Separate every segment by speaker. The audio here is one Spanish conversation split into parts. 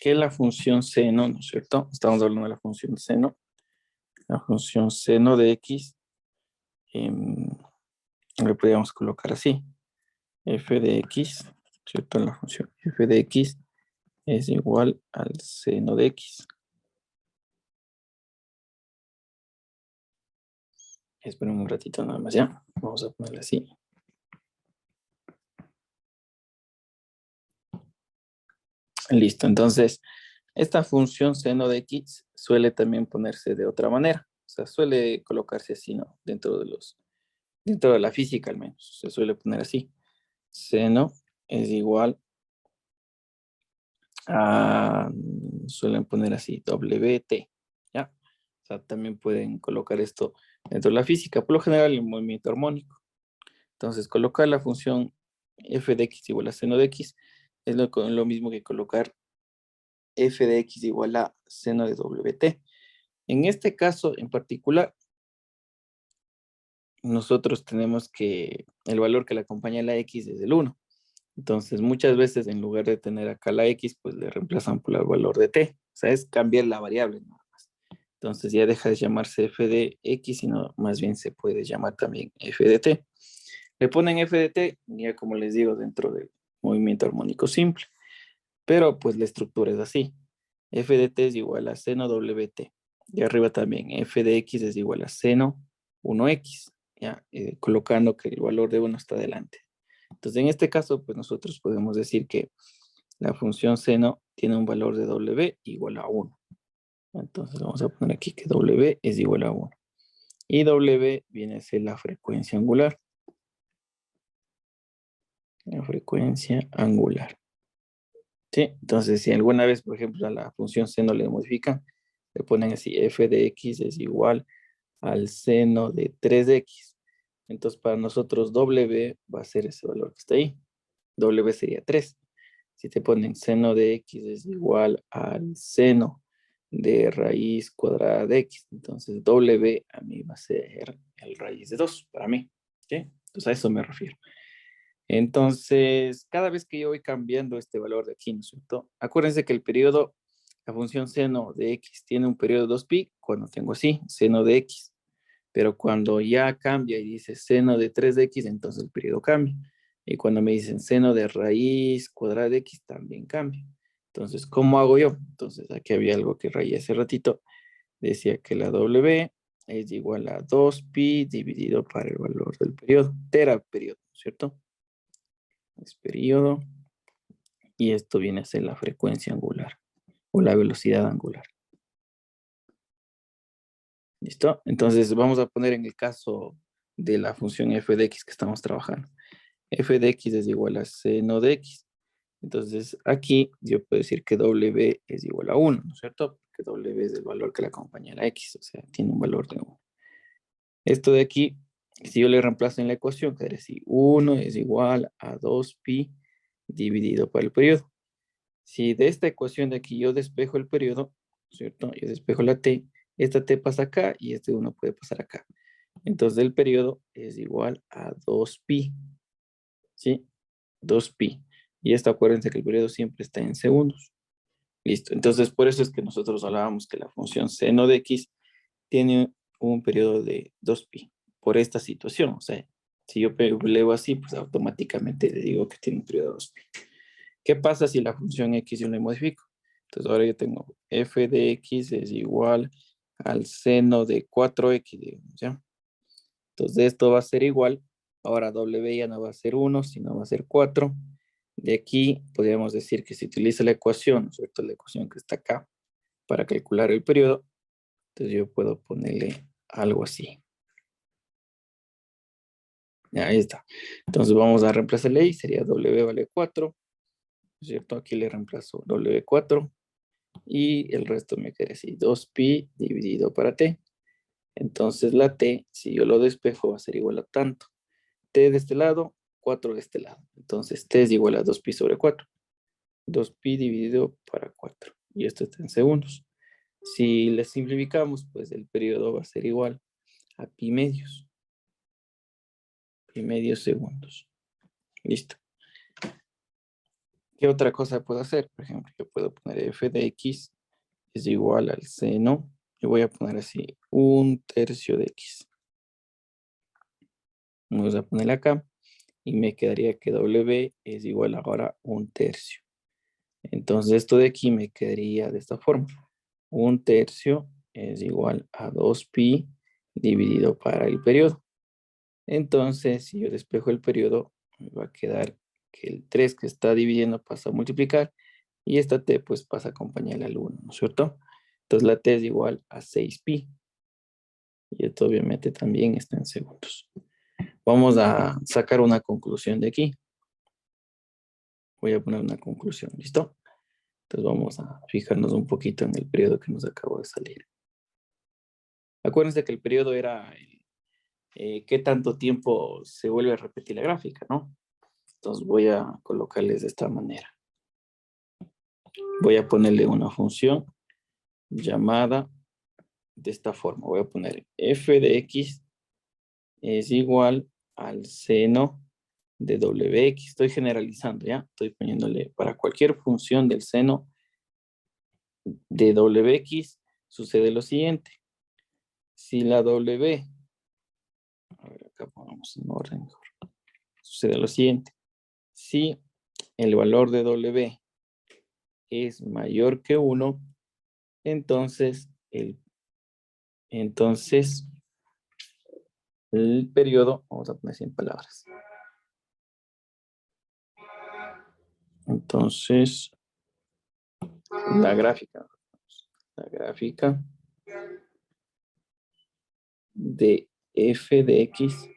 Speaker 1: que la función seno, ¿no es cierto? Estamos hablando de la función seno. La función seno de x, le podríamos colocar así. F de x, ¿cierto? La función f de x es igual al seno de x. Esperen un ratito nada más, ¿ya? Vamos a ponerle así. Listo, entonces, esta función seno de x suele también ponerse de otra manera. O sea, suele colocarse así, ¿no? Dentro de la física al menos, se suele poner así. Seno es igual a, suelen poner así, WT, ¿ya? O sea, también pueden colocar esto dentro de la física, por lo general el movimiento armónico. Entonces, colocar la función f de x igual a seno de x es lo mismo que colocar f de x igual a seno de WT. En este caso en particular, nosotros tenemos que el valor que le acompaña a la x es el 1. Entonces, muchas veces en lugar de tener acá la x, pues le reemplazan por el valor de t. O sea, es cambiar la variable nada más. Entonces ya deja de llamarse f de x, sino más bien se puede llamar también f de t. Le ponen f de t, ya como les digo, dentro del movimiento armónico simple. Pero pues la estructura es así. F de t es igual a seno WT. Y arriba también f de x es igual a seno 1x. Ya, colocando que el valor de 1 está delante. Entonces, en este caso, pues nosotros podemos decir que la función seno tiene un valor de w igual a 1. Entonces, vamos a poner aquí que w es igual a 1. Y w viene a ser la frecuencia angular. La frecuencia angular. ¿Sí? Entonces, si alguna vez, por ejemplo, a la función seno le modifican, le ponen así, f de x es igual al seno de 3x. Entonces, para nosotros w va a ser ese valor que está ahí. W sería 3. Si te ponen seno de x es igual al seno de raíz cuadrada de x, entonces w a mí va a ser el raíz de 2 para mí. ¿Sí? Entonces a eso me refiero. Entonces, cada vez que yo voy cambiando este valor de aquí, ¿no es cierto? Acuérdense que el periodo, la función seno de x tiene un periodo 2pi cuando tengo así, seno de x. Pero cuando ya cambia y dice seno de 3x, entonces el periodo cambia. Y cuando me dicen seno de raíz cuadrada de x, también cambia. Entonces, ¿cómo hago yo? Entonces, aquí había algo que rayé hace ratito. Decía que la W es igual a 2pi dividido para el valor del periodo. Tera periodo, ¿cierto? Es periodo. Y esto viene a ser la frecuencia angular o la velocidad angular. ¿Listo? Entonces, vamos a poner en el caso de la función f de x que estamos trabajando. F de x es igual a seno de x. Entonces, aquí yo puedo decir que W es igual a 1, ¿no es cierto? Porque W es el valor que le acompaña a la X, o sea, tiene un valor de 1. Esto de aquí, si yo le reemplazo en la ecuación, quedaría así, 1 es igual a 2pi dividido por el periodo. Si de esta ecuación de aquí yo despejo el periodo, ¿cierto? Yo despejo la t, esta t pasa acá y este 1 puede pasar acá. Entonces el periodo es igual a 2pi, ¿sí? 2pi. Y esto acuérdense que el periodo siempre está en segundos. Listo. Entonces, por eso es que nosotros hablábamos que la función seno de x tiene un periodo de 2pi. Por esta situación. O sea, si yo leo así, pues automáticamente le digo que tiene un periodo de 2pi. ¿Qué pasa si la función x yo le modifico? Entonces, ahora yo tengo f de x es igual al seno de 4x, digamos, ¿ya? Entonces, esto va a ser igual. Ahora W ya no va a ser 1, sino va a ser 4. De aquí podríamos decir que se utiliza la ecuación, ¿no es cierto? La ecuación que está acá para calcular el periodo. Entonces yo puedo ponerle algo así. Ya, ahí está. Entonces vamos a reemplazarle ahí. Sería W vale 4. ¿No es cierto? Aquí le reemplazo W4. Y el resto me queda así. 2pi dividido para t. Entonces la t, si yo lo despejo, va a ser igual a tanto. T de este lado, 4 de este lado. Entonces t es igual a 2pi sobre 4. 2pi dividido para 4. Y esto está en segundos. Si le simplificamos, pues el periodo va a ser igual a pi medios. Pi medios segundos. Listo. ¿Qué otra cosa puedo hacer? Por ejemplo, yo puedo poner f de x es igual al seno, y voy a poner así, 1/3 de x. Vamos a poner acá, y me quedaría que w es igual ahora a 1/3. Entonces esto de aquí me quedaría de esta forma. 1/3 es igual a 2pi dividido para el periodo. Entonces, si yo despejo el periodo, me va a quedar que el 3 que está dividiendo pasa a multiplicar y esta t pues pasa a acompañarle al 1, ¿no es cierto? Entonces la t es igual a 6pi y esto obviamente también está en segundos. Vamos a sacar una conclusión de aquí. Voy a poner una conclusión, ¿listo? Entonces vamos a fijarnos un poquito en el periodo que nos acabó de salir. Acuérdense que el periodo era qué tanto tiempo se vuelve a repetir la gráfica, ¿no? Entonces voy a colocarles de esta manera. Voy a ponerle una función llamada de esta forma. Voy a poner f de x es igual al seno de wx. Estoy generalizando, ¿ya? Estoy poniéndole para cualquier función del seno de wx sucede lo siguiente. Si la w, a ver, acá pongamos en orden mejor. Sucede lo siguiente. Si el valor de w es mayor que 1, entonces el periodo, vamos a poner 100 palabras. Entonces, la gráfica de f de x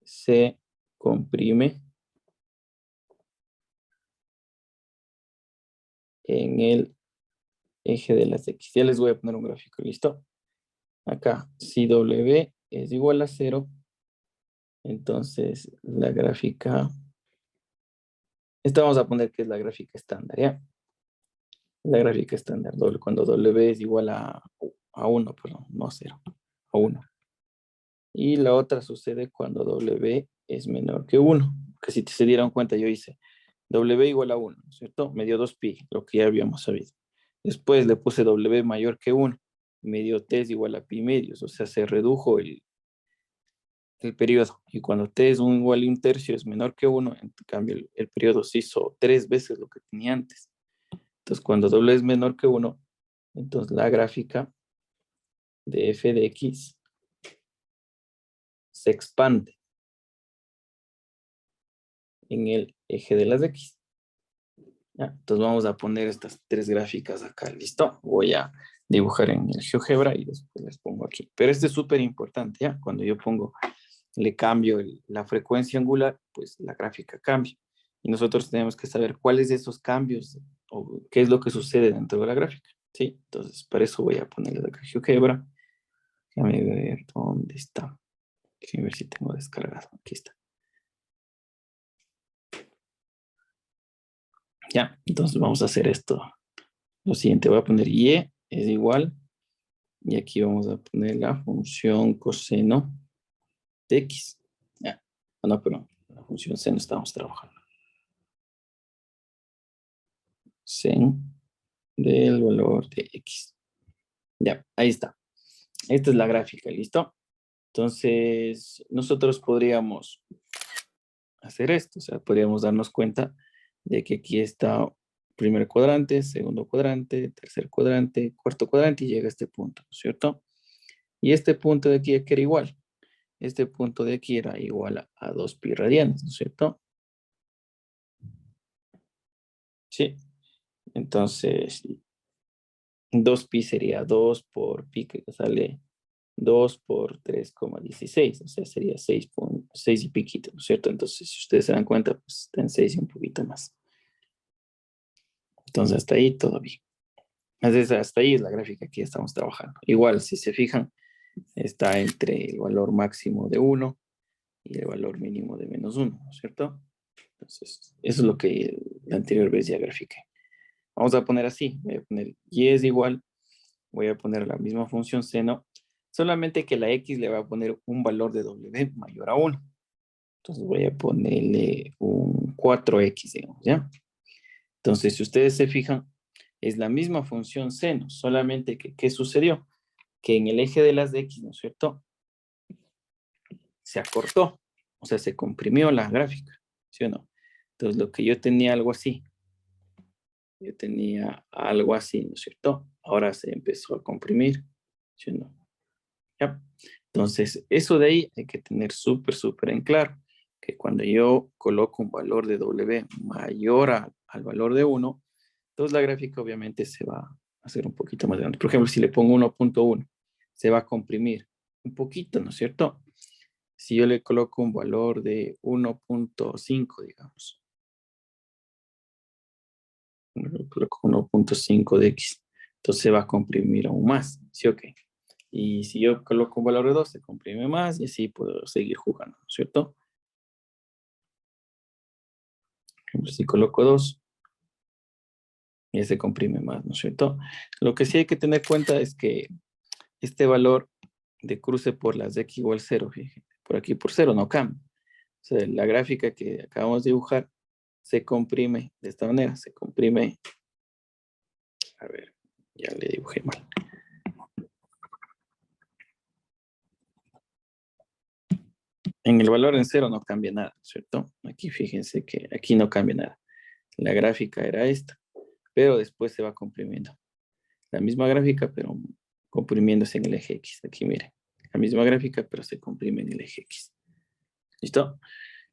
Speaker 1: se comprime en el eje de las x. Ya les voy a poner un gráfico, ¿listo? Acá, si w es igual a 0, entonces la gráfica, esta vamos a poner que es la gráfica estándar, ¿ya? La gráfica estándar, cuando w es igual a 1, perdón, no a 0, a 1. Y la otra sucede cuando w es menor que 1. Que si se dieron cuenta, yo hice w igual a 1, ¿cierto? Me dio 2pi, lo que ya habíamos sabido. Después le puse w mayor que 1. Me dio t es igual a pi medios. O sea, se redujo el periodo. Y cuando t es igual a 1/3 es menor que 1, en cambio el periodo se hizo 3 veces lo que tenía antes. Entonces, cuando w es menor que 1, entonces la gráfica de f de x se expande en el eje de las x. ¿Ya? Entonces vamos a poner estas 3 gráficas acá, ¿listo? Voy a dibujar en el GeoGebra y después les pongo aquí. Pero este es súper importante, ¿ya? Cuando yo le cambio la frecuencia angular, pues la gráfica cambia. Y nosotros tenemos que saber cuáles de esos cambios o qué es lo que sucede dentro de la gráfica, ¿sí? Entonces, para eso voy a ponerle acá GeoGebra. Déjame ver dónde está. Déjame ver si tengo descargado. Aquí está. Ya, entonces vamos a hacer esto. Lo siguiente, voy a poner y es igual, y aquí vamos a poner la función coseno de x. Ya, no, pero la función seno estamos trabajando. Sen del valor de x. Ya, ahí está. Esta es la gráfica, ¿listo? Entonces, nosotros podríamos hacer esto, o sea, podríamos darnos cuenta de que aquí está primer cuadrante, segundo cuadrante, tercer cuadrante, cuarto cuadrante y llega a este punto, ¿cierto? Y este punto de aquí era igual. Este punto de aquí era igual a 2pi radianes, ¿no es cierto? Sí. Entonces, 2pi sería 2 por pi, que sale 2 por 3,16, o sea, sería 6 y piquito, ¿no es cierto? Entonces, si ustedes se dan cuenta, pues está en 6 y un poquito más. Entonces, hasta ahí todo bien. Entonces, hasta ahí es la gráfica que estamos trabajando. Igual, si se fijan, está entre el valor máximo de 1 y el valor mínimo de -1, ¿no es cierto? Entonces, eso es lo que la anterior vez ya grafiqué. Vamos a poner así, voy a poner y es igual, voy a poner la misma función seno, solamente que la x le va a poner un valor de w mayor a 1. Entonces voy a ponerle un 4x, digamos, ¿ya? Entonces, si ustedes se fijan, es la misma función seno, solamente que, ¿qué sucedió? Que en el eje de las de x, ¿no es cierto? Se acortó, o sea, se comprimió la gráfica, ¿sí o no? Entonces, lo que yo tenía algo así, ¿no es cierto? Ahora se empezó a comprimir, ¿sí o no? ¿Ya? Entonces, eso de ahí hay que tener súper en claro, que cuando yo coloco un valor de W mayor al valor de 1, entonces la gráfica obviamente se va a hacer un poquito más grande. Por ejemplo, si le pongo 1.1, se va a comprimir un poquito, ¿no es cierto? Si yo le coloco un valor de 1.5, digamos, le coloco 1.5 de X, entonces se va a comprimir aún más, ¿sí o qué? Y si yo coloco un valor de 2, se comprime más y así puedo seguir jugando, ¿no es cierto? Por ejemplo, si coloco 2, ya se comprime más, ¿no es cierto? Lo que sí hay que tener cuenta es que este valor de cruce por las de x igual 0, fíjense, por aquí por 0 no cambia. O sea, la gráfica que acabamos de dibujar se comprime de esta manera, se comprime, a ver, ya le dibujé mal. En el valor en 0 no cambia nada, ¿cierto? Aquí fíjense que aquí no cambia nada. La gráfica era esta, pero después se va comprimiendo. La misma gráfica, pero comprimiéndose en el eje X. Aquí miren, la misma gráfica, pero se comprime en el eje X. ¿Listo?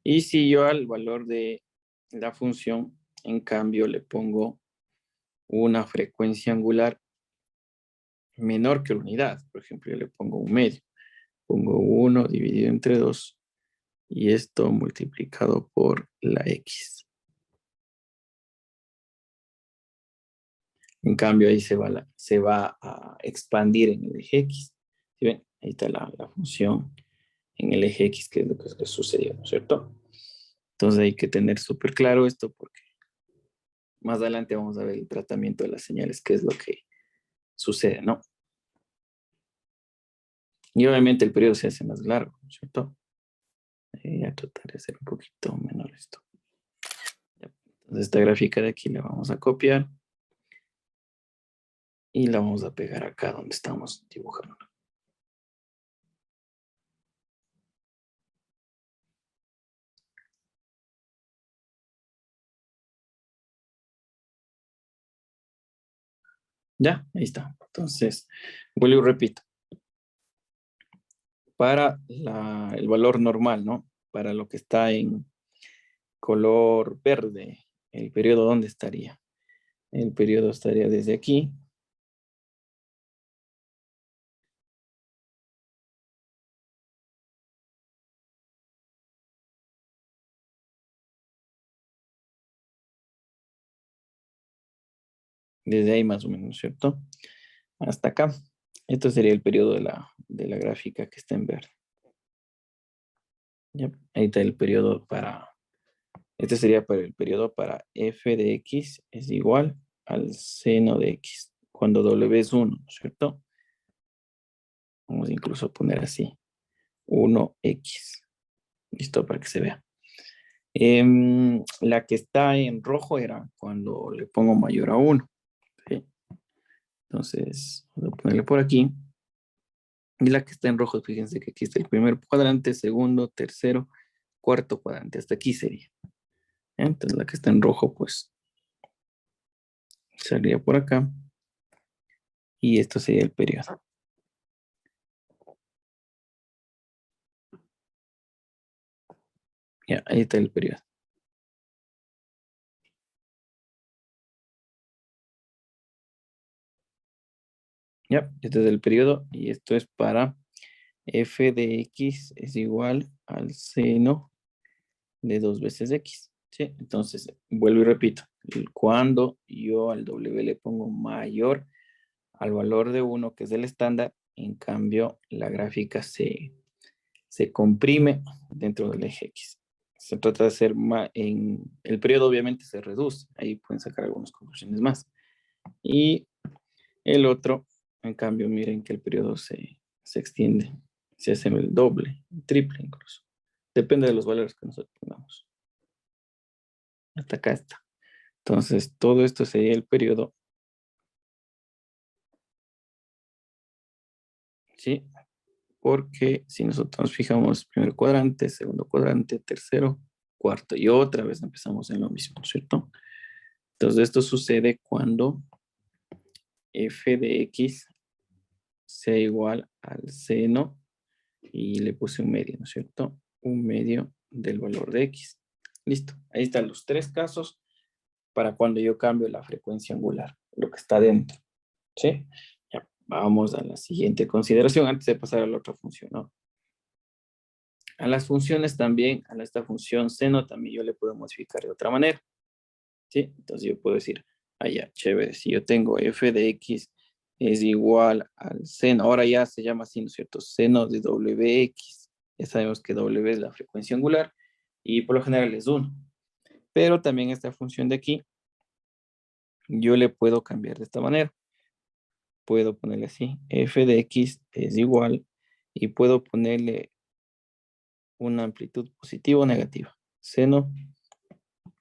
Speaker 1: Y si yo al valor de la función, en cambio, le pongo una frecuencia angular menor que la unidad, por ejemplo, yo le pongo un medio, pongo 1 dividido entre 2 y esto multiplicado por la X. En cambio, ahí se va a expandir en el eje X. ¿Sí ven? Ahí está la función en el eje X, que es lo que sucedió, ¿no es cierto? Entonces hay que tener súper claro esto porque más adelante vamos a ver el tratamiento de las señales, qué es lo que sucede, ¿no? Y obviamente el periodo se hace más largo, ¿no es cierto? A tratar de hacer un poquito menor esto. Entonces esta gráfica de aquí la vamos a copiar y la vamos a pegar acá donde estamos dibujando. Ya, ahí está. Entonces, vuelvo y repito. Para el valor normal, ¿no? Para lo que está en color verde, el periodo, ¿dónde estaría? El periodo estaría desde aquí. Desde ahí más o menos, ¿cierto? Hasta acá. Esto sería el periodo de la gráfica que está en verde. Ya, ahí está el periodo este sería para el periodo para f de x es igual al seno de x, cuando w es 1, ¿cierto? Vamos incluso a poner así, 1x. Listo, para que se vea. La que está en rojo era cuando le pongo mayor a 1. ¿Sí? Entonces, voy a ponerle por aquí. Y la que está en rojo, fíjense que aquí está el primer cuadrante, segundo, tercero, cuarto cuadrante. Hasta aquí sería. Entonces, la que está en rojo, pues, sería por acá. Y esto sería el periodo. Ya, ahí está el periodo. Ya, este es el periodo y esto es para f de x es igual al seno de 2 veces x. ¿Sí? Entonces, vuelvo y repito. Cuando yo al w le pongo mayor al valor de 1, que es el estándar, en cambio, la gráfica se comprime dentro del eje x. Se trata de hacer más, el periodo obviamente se reduce, ahí pueden sacar algunas conclusiones más. Y el otro, en cambio, miren que el periodo se extiende, se hace el doble, el triple incluso, Depende de los valores que nosotros pongamos. Hasta acá está. Entonces, todo esto sería el periodo. ¿Sí? Porque si nosotros nos fijamos primer cuadrante, segundo cuadrante, tercero, cuarto, y otra vez empezamos en lo mismo, ¿cierto? Entonces, esto sucede cuando f de x sea igual al seno, y le puse un medio, ¿no es cierto? Un medio del valor de x. Listo. Ahí están los tres casos para cuando yo cambio la frecuencia angular, lo que está dentro. ¿Sí? Ya, vamos a la siguiente consideración antes de pasar a la otra función, ¿no? A las funciones también, a esta función seno también yo le puedo modificar de otra manera. ¿Sí? Entonces yo puedo decir, ya, chévere, si yo tengo f de x es igual al seno, ahora ya se llama así, ¿no es cierto? Seno de wx. Ya sabemos que w es la frecuencia angular y por lo general es 1. Pero también esta función de aquí, yo le puedo cambiar de esta manera. Puedo ponerle así, f de x es igual, y puedo ponerle una amplitud positiva o negativa. Seno,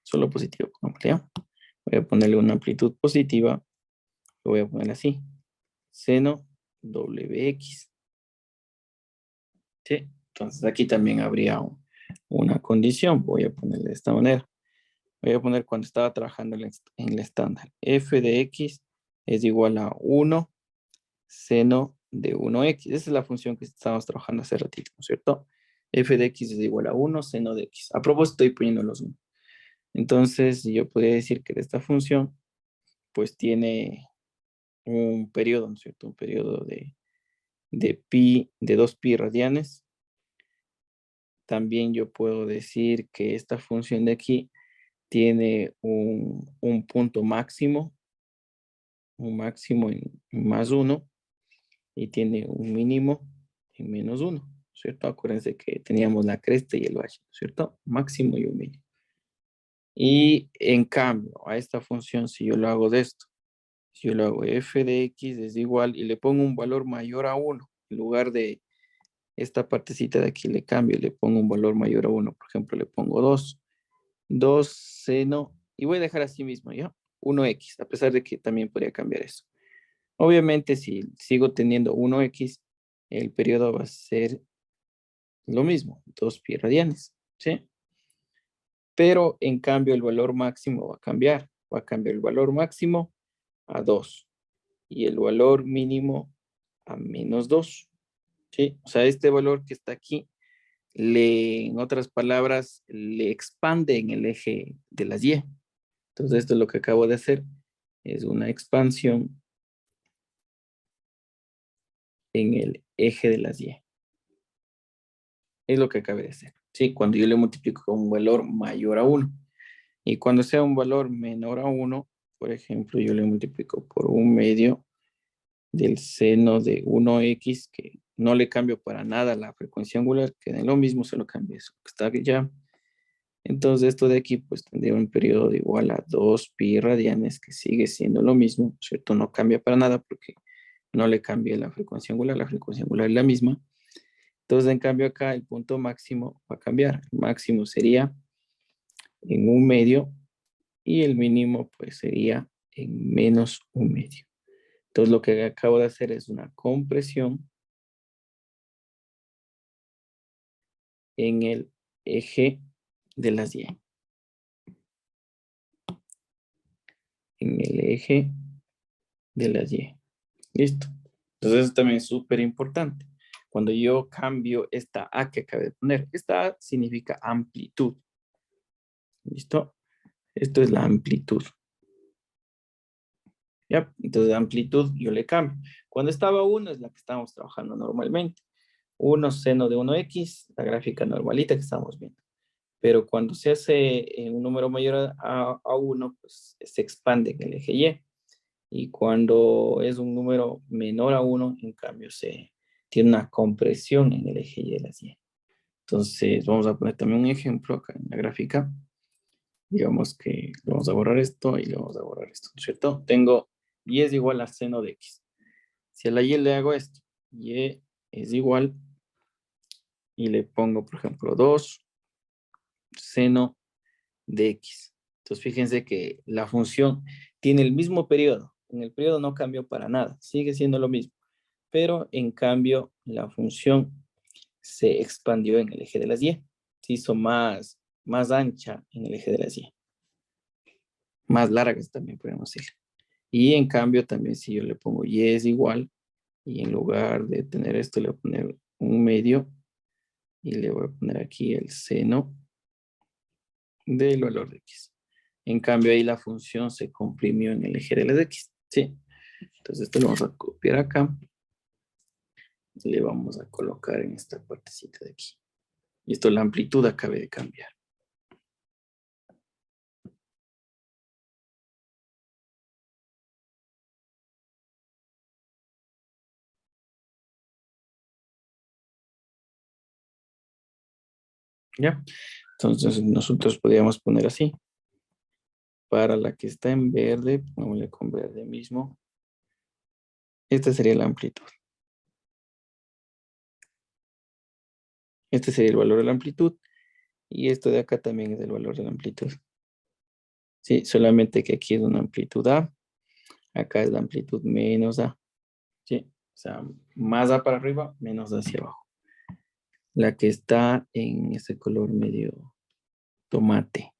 Speaker 1: solo positivo, ¿ya? Voy a ponerle una amplitud positiva, lo voy a poner así, seno wx. ¿Sí? Entonces aquí también habría una condición, voy a ponerle de esta manera. Voy a poner cuando estaba trabajando en el estándar, f de x es igual a 1 seno de 1x. Esa es la función que estábamos trabajando hace ratito, ¿no es cierto? F de x es igual a 1 seno de x. A propósito, estoy poniendo los 1. Entonces, yo podría decir que de esta función, pues tiene un periodo, ¿no es cierto? Un periodo de pi, de 2pi radianes. También yo puedo decir que esta función de aquí tiene un punto máximo, un máximo en más 1, y tiene un mínimo en menos 1, ¿cierto? Acuérdense que teníamos la cresta y el valle, ¿cierto? Máximo y un mínimo. Y en cambio, a esta función, si yo lo hago de esto, si yo lo hago f de x es igual, y le pongo un valor mayor a 1, en lugar de esta partecita de aquí le cambio, le pongo un valor mayor a 1, por ejemplo, le pongo 2, 2 seno, y voy a dejar así mismo, ¿ya? 1x, a pesar de que también podría cambiar eso. Obviamente, si sigo teniendo 1x, el periodo va a ser lo mismo, 2pi radianes, ¿sí? Pero en cambio el valor máximo va a cambiar. Va a cambiar el valor máximo a 2 y el valor mínimo a menos 2, ¿sí? O sea, este valor que está aquí, en otras palabras, le expande en el eje de las y. Entonces esto es lo que acabo de hacer. Es una expansión en el eje de las y. Es lo que acabé de hacer. Sí, cuando yo le multiplico con un valor mayor a 1. Y cuando sea un valor menor a 1, por ejemplo, yo le multiplico por un medio del seno de 1x, que no le cambio para nada la frecuencia angular, que en lo mismo, solo cambio eso que está aquí ya. Entonces esto de aquí pues tendría un periodo de igual a 2pi radianes, que sigue siendo lo mismo, ¿cierto? No cambia para nada porque no le cambia la frecuencia angular es la misma. Entonces, en cambio acá el punto máximo va a cambiar. El máximo sería en un medio y el mínimo pues sería en menos un medio. Entonces, lo que acabo de hacer es una compresión en el eje de las y. En el eje de las y. Listo. Entonces, eso también es súper importante. Cuando yo cambio esta A que acabé de poner, esta A significa amplitud. ¿Listo? Esto es la amplitud. ¿Ya? Entonces, amplitud yo le cambio. Cuando estaba 1 es la que estábamos trabajando normalmente. 1 seno de 1x, la gráfica normalita que estamos viendo. Pero cuando se hace un número mayor a 1, pues se expande en el eje y. Y cuando es un número menor a 1, en cambio, se tiene una compresión en el eje y de las y. Entonces, vamos a poner también un ejemplo acá en la gráfica. Digamos que le vamos a borrar esto y le vamos a borrar esto, ¿no es cierto? Tengo y es igual a seno de x. Si a la y le hago esto, y es igual, y le pongo, por ejemplo, 2 seno de X. Entonces, fíjense que la función tiene el mismo periodo. En el periodo no cambió para nada, sigue siendo lo mismo. Pero en cambio, la función se expandió en el eje de las Y. Se hizo más ancha en el eje de las Y. Más largas también podemos decir. Y en cambio, también si yo le pongo Y es igual, y en lugar de tener esto, le voy a poner un medio, y le voy a poner aquí el seno del valor de X. En cambio, ahí la función se comprimió en el eje de las X. ¿Sí? Entonces, esto lo vamos a copiar acá. Le vamos a colocar en esta partecita de aquí. Y esto, la amplitud acabe de cambiar. ¿Ya? Entonces, nosotros podríamos poner así. Para la que está en verde, pongámosle con verde mismo. Esta sería la amplitud. Este sería el valor de la amplitud. Y esto de acá también es el valor de la amplitud. Sí, solamente que aquí es una amplitud A. Acá es la amplitud menos A. Sí, o sea, más A para arriba, menos A hacia abajo. La que está en ese color medio tomate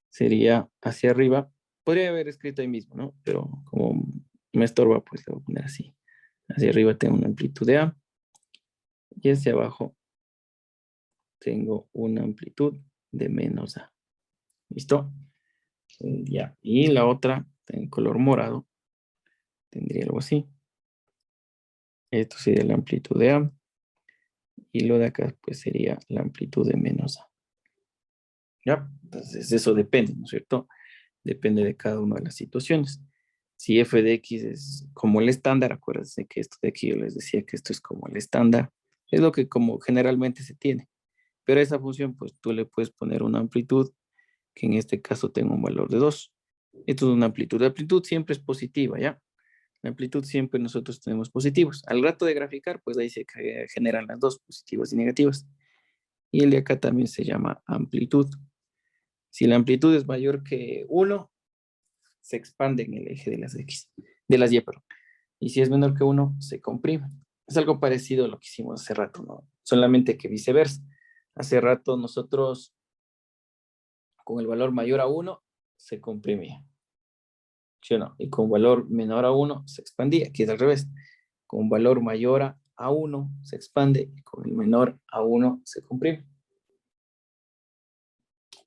Speaker 1: sería hacia arriba. Podría haber escrito ahí mismo, ¿no? Pero como me estorba, pues le voy a poner así. Hacia arriba tengo una amplitud de A. Y hacia abajo tengo una amplitud de menos A. ¿Listo? Ya. Y la otra, en color morado, tendría algo así. Esto sería la amplitud de A. Y lo de acá, pues sería la amplitud de menos A. ¿Ya? Entonces, eso depende, ¿no es cierto? Depende de cada una de las situaciones. Si f de x es como el estándar, acuérdense que esto de aquí yo les decía que esto es como el estándar, es lo que como generalmente se tiene. Pero a esa función, pues tú le puedes poner una amplitud, que en este caso tenga un valor de 2. Esto es una amplitud. La amplitud siempre es positiva, ¿ya? La amplitud siempre nosotros tenemos positivos. Al rato de graficar, pues ahí se generan las dos, positivas y negativas. Y el de acá también se llama amplitud. Si la amplitud es mayor que 1, se expande en el eje de las X, de las Y, perdón. Y si es menor que 1, se comprime. Es algo parecido a lo que hicimos hace rato, ¿no? Solamente que viceversa. Hace rato nosotros, con el valor mayor a 1, se comprimía. ¿Sí o no? Y con valor menor a 1, se expandía. Aquí es al revés. Con valor mayor a 1, se expande. Y con el menor a 1, se comprime.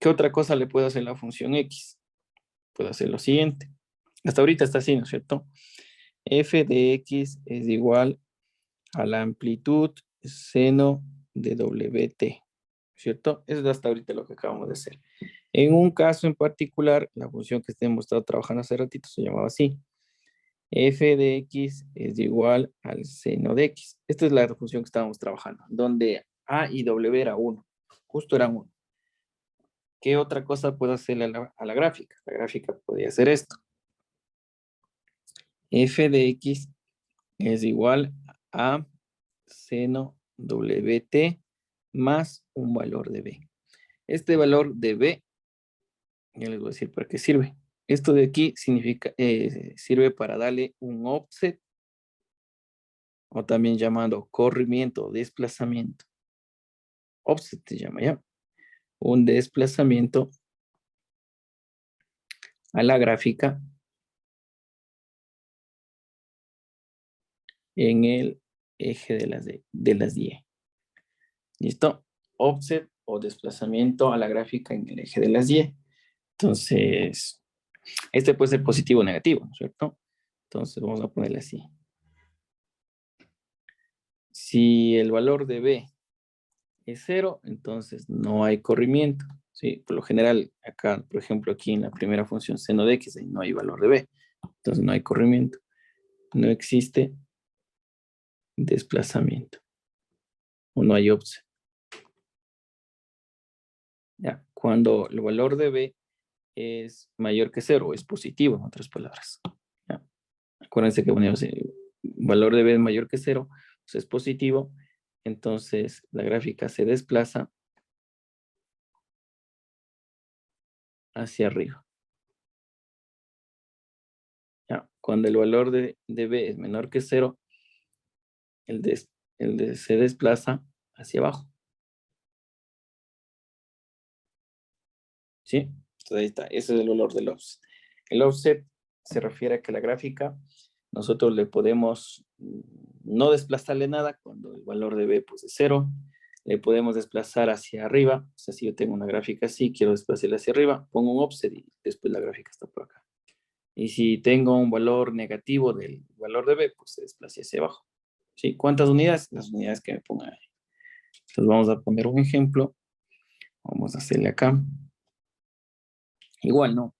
Speaker 1: ¿Qué otra cosa le puedo hacer a la función X? Puedo hacer lo siguiente. Hasta ahorita está así, ¿no es cierto? F de X es igual a la amplitud seno de WT, ¿cierto? Eso es hasta ahorita lo que acabamos de hacer. En un caso en particular, la función que hemos estado trabajando hace ratito se llamaba así. F de X es igual al seno de X. Esta es la función que estábamos trabajando, donde A y W era 1. Justo eran 1. ¿Qué otra cosa puedo hacerle a la gráfica? La gráfica podría ser esto. F de X es igual a seno WT más un valor de B. Este valor de B, ya les voy a decir para qué sirve. Esto de aquí significa, sirve para darle un offset, o también llamado corrimiento o desplazamiento. Offset se llama ya. Un desplazamiento a la gráfica en el eje de las Y. ¿Listo? Offset o desplazamiento a la gráfica en el eje de las Y. Entonces, este puede ser positivo o negativo, ¿no es cierto? Entonces, vamos a ponerle así. Si el valor de B es 0, entonces no hay corrimiento. ¿Sí? Por lo general, acá, por ejemplo, aquí en la primera función seno de X, no hay valor de B. Entonces no hay corrimiento. No existe desplazamiento. O no hay offset. ¿Ya? Cuando el valor de B es mayor que 0, es positivo, en otras palabras. ¿Ya? Acuérdense que ponemos el valor de B es mayor que 0, pues es positivo. Entonces la gráfica se desplaza hacia arriba. ¿Ya? Cuando el valor de B es menor que 0, se desplaza hacia abajo. ¿Sí? Entonces ahí está, ese es el valor del offset. El offset se refiere a que la gráfica nosotros le podemos no desplazarle nada cuando el valor de B pues, es 0. Le podemos desplazar hacia arriba. O sea, si yo tengo una gráfica así, quiero desplazarla hacia arriba, pongo un offset y después la gráfica está por acá. Y si tengo un valor negativo del valor de B, pues se desplaza hacia abajo. ¿Sí? ¿Cuántas unidades? Las unidades que me pongan ahí. Entonces vamos a poner un ejemplo. Vamos a hacerle acá. Igual, ¿no?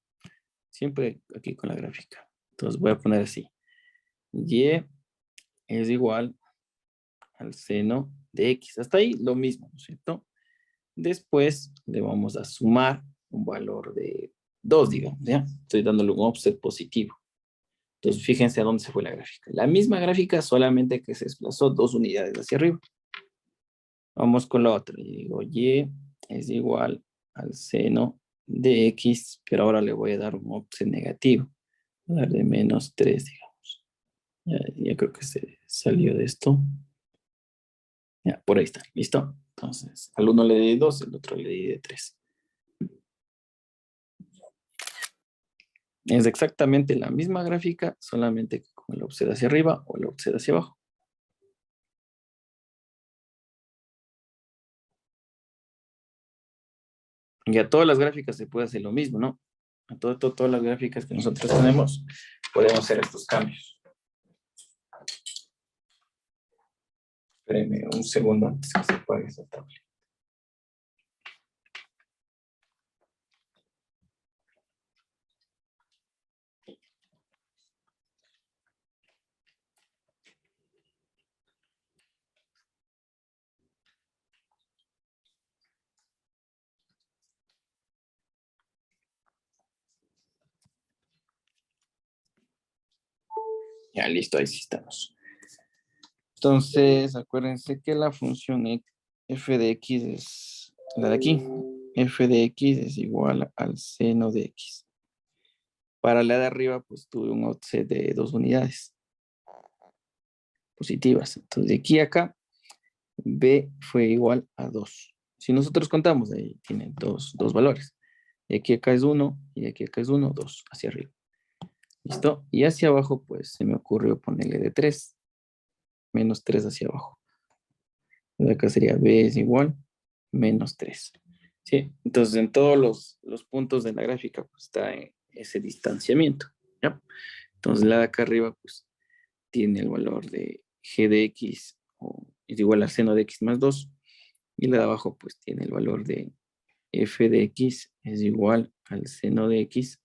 Speaker 1: Siempre aquí con la gráfica. Entonces voy a poner así. Y es igual al seno de X. Hasta ahí lo mismo, ¿no es cierto? Después le vamos a sumar un valor de 2, digamos, ¿ya? Estoy dándole un offset positivo. Entonces fíjense a dónde se fue la gráfica. La misma gráfica, solamente que se desplazó 2 unidades hacia arriba. Vamos con la otra. Y digo, Y es igual al seno de X, pero ahora le voy a dar un offset negativo. Voy a dar de menos 3, digamos. Ya creo que se salió de esto. Ya, por ahí está, ¿listo? Entonces, al uno le di 2, el otro le di de 3. Es exactamente la misma gráfica, solamente que con el offset hacia arriba o el offset hacia abajo. Y a todas las gráficas se puede hacer lo mismo, ¿no? A todas las gráficas que nosotros tenemos, podemos hacer estos cambios. Espérenme un segundo antes que se apague esa tabla. Ya, listo, ahí sí estamos. Entonces, acuérdense que la función f de x es la de aquí. F de x es igual al seno de x. Para la de arriba, pues tuve un offset de 2 unidades positivas. Entonces, de aquí a acá, B fue igual a 2. Si nosotros contamos, ahí tienen dos valores. De aquí a acá es 1 y de aquí a acá es 1, 2, hacia arriba. ¿Listo? Y hacia abajo, pues se me ocurrió ponerle de 3, menos 3 hacia abajo. Entonces acá sería B es igual, menos 3. ¿Sí? Entonces, en todos los puntos de la gráfica, pues está en ese distanciamiento. ¿Ya? Entonces, la de acá arriba, pues tiene el valor de g de x es igual al seno de x más 2. Y la de abajo, pues tiene el valor de f de x es igual al seno de x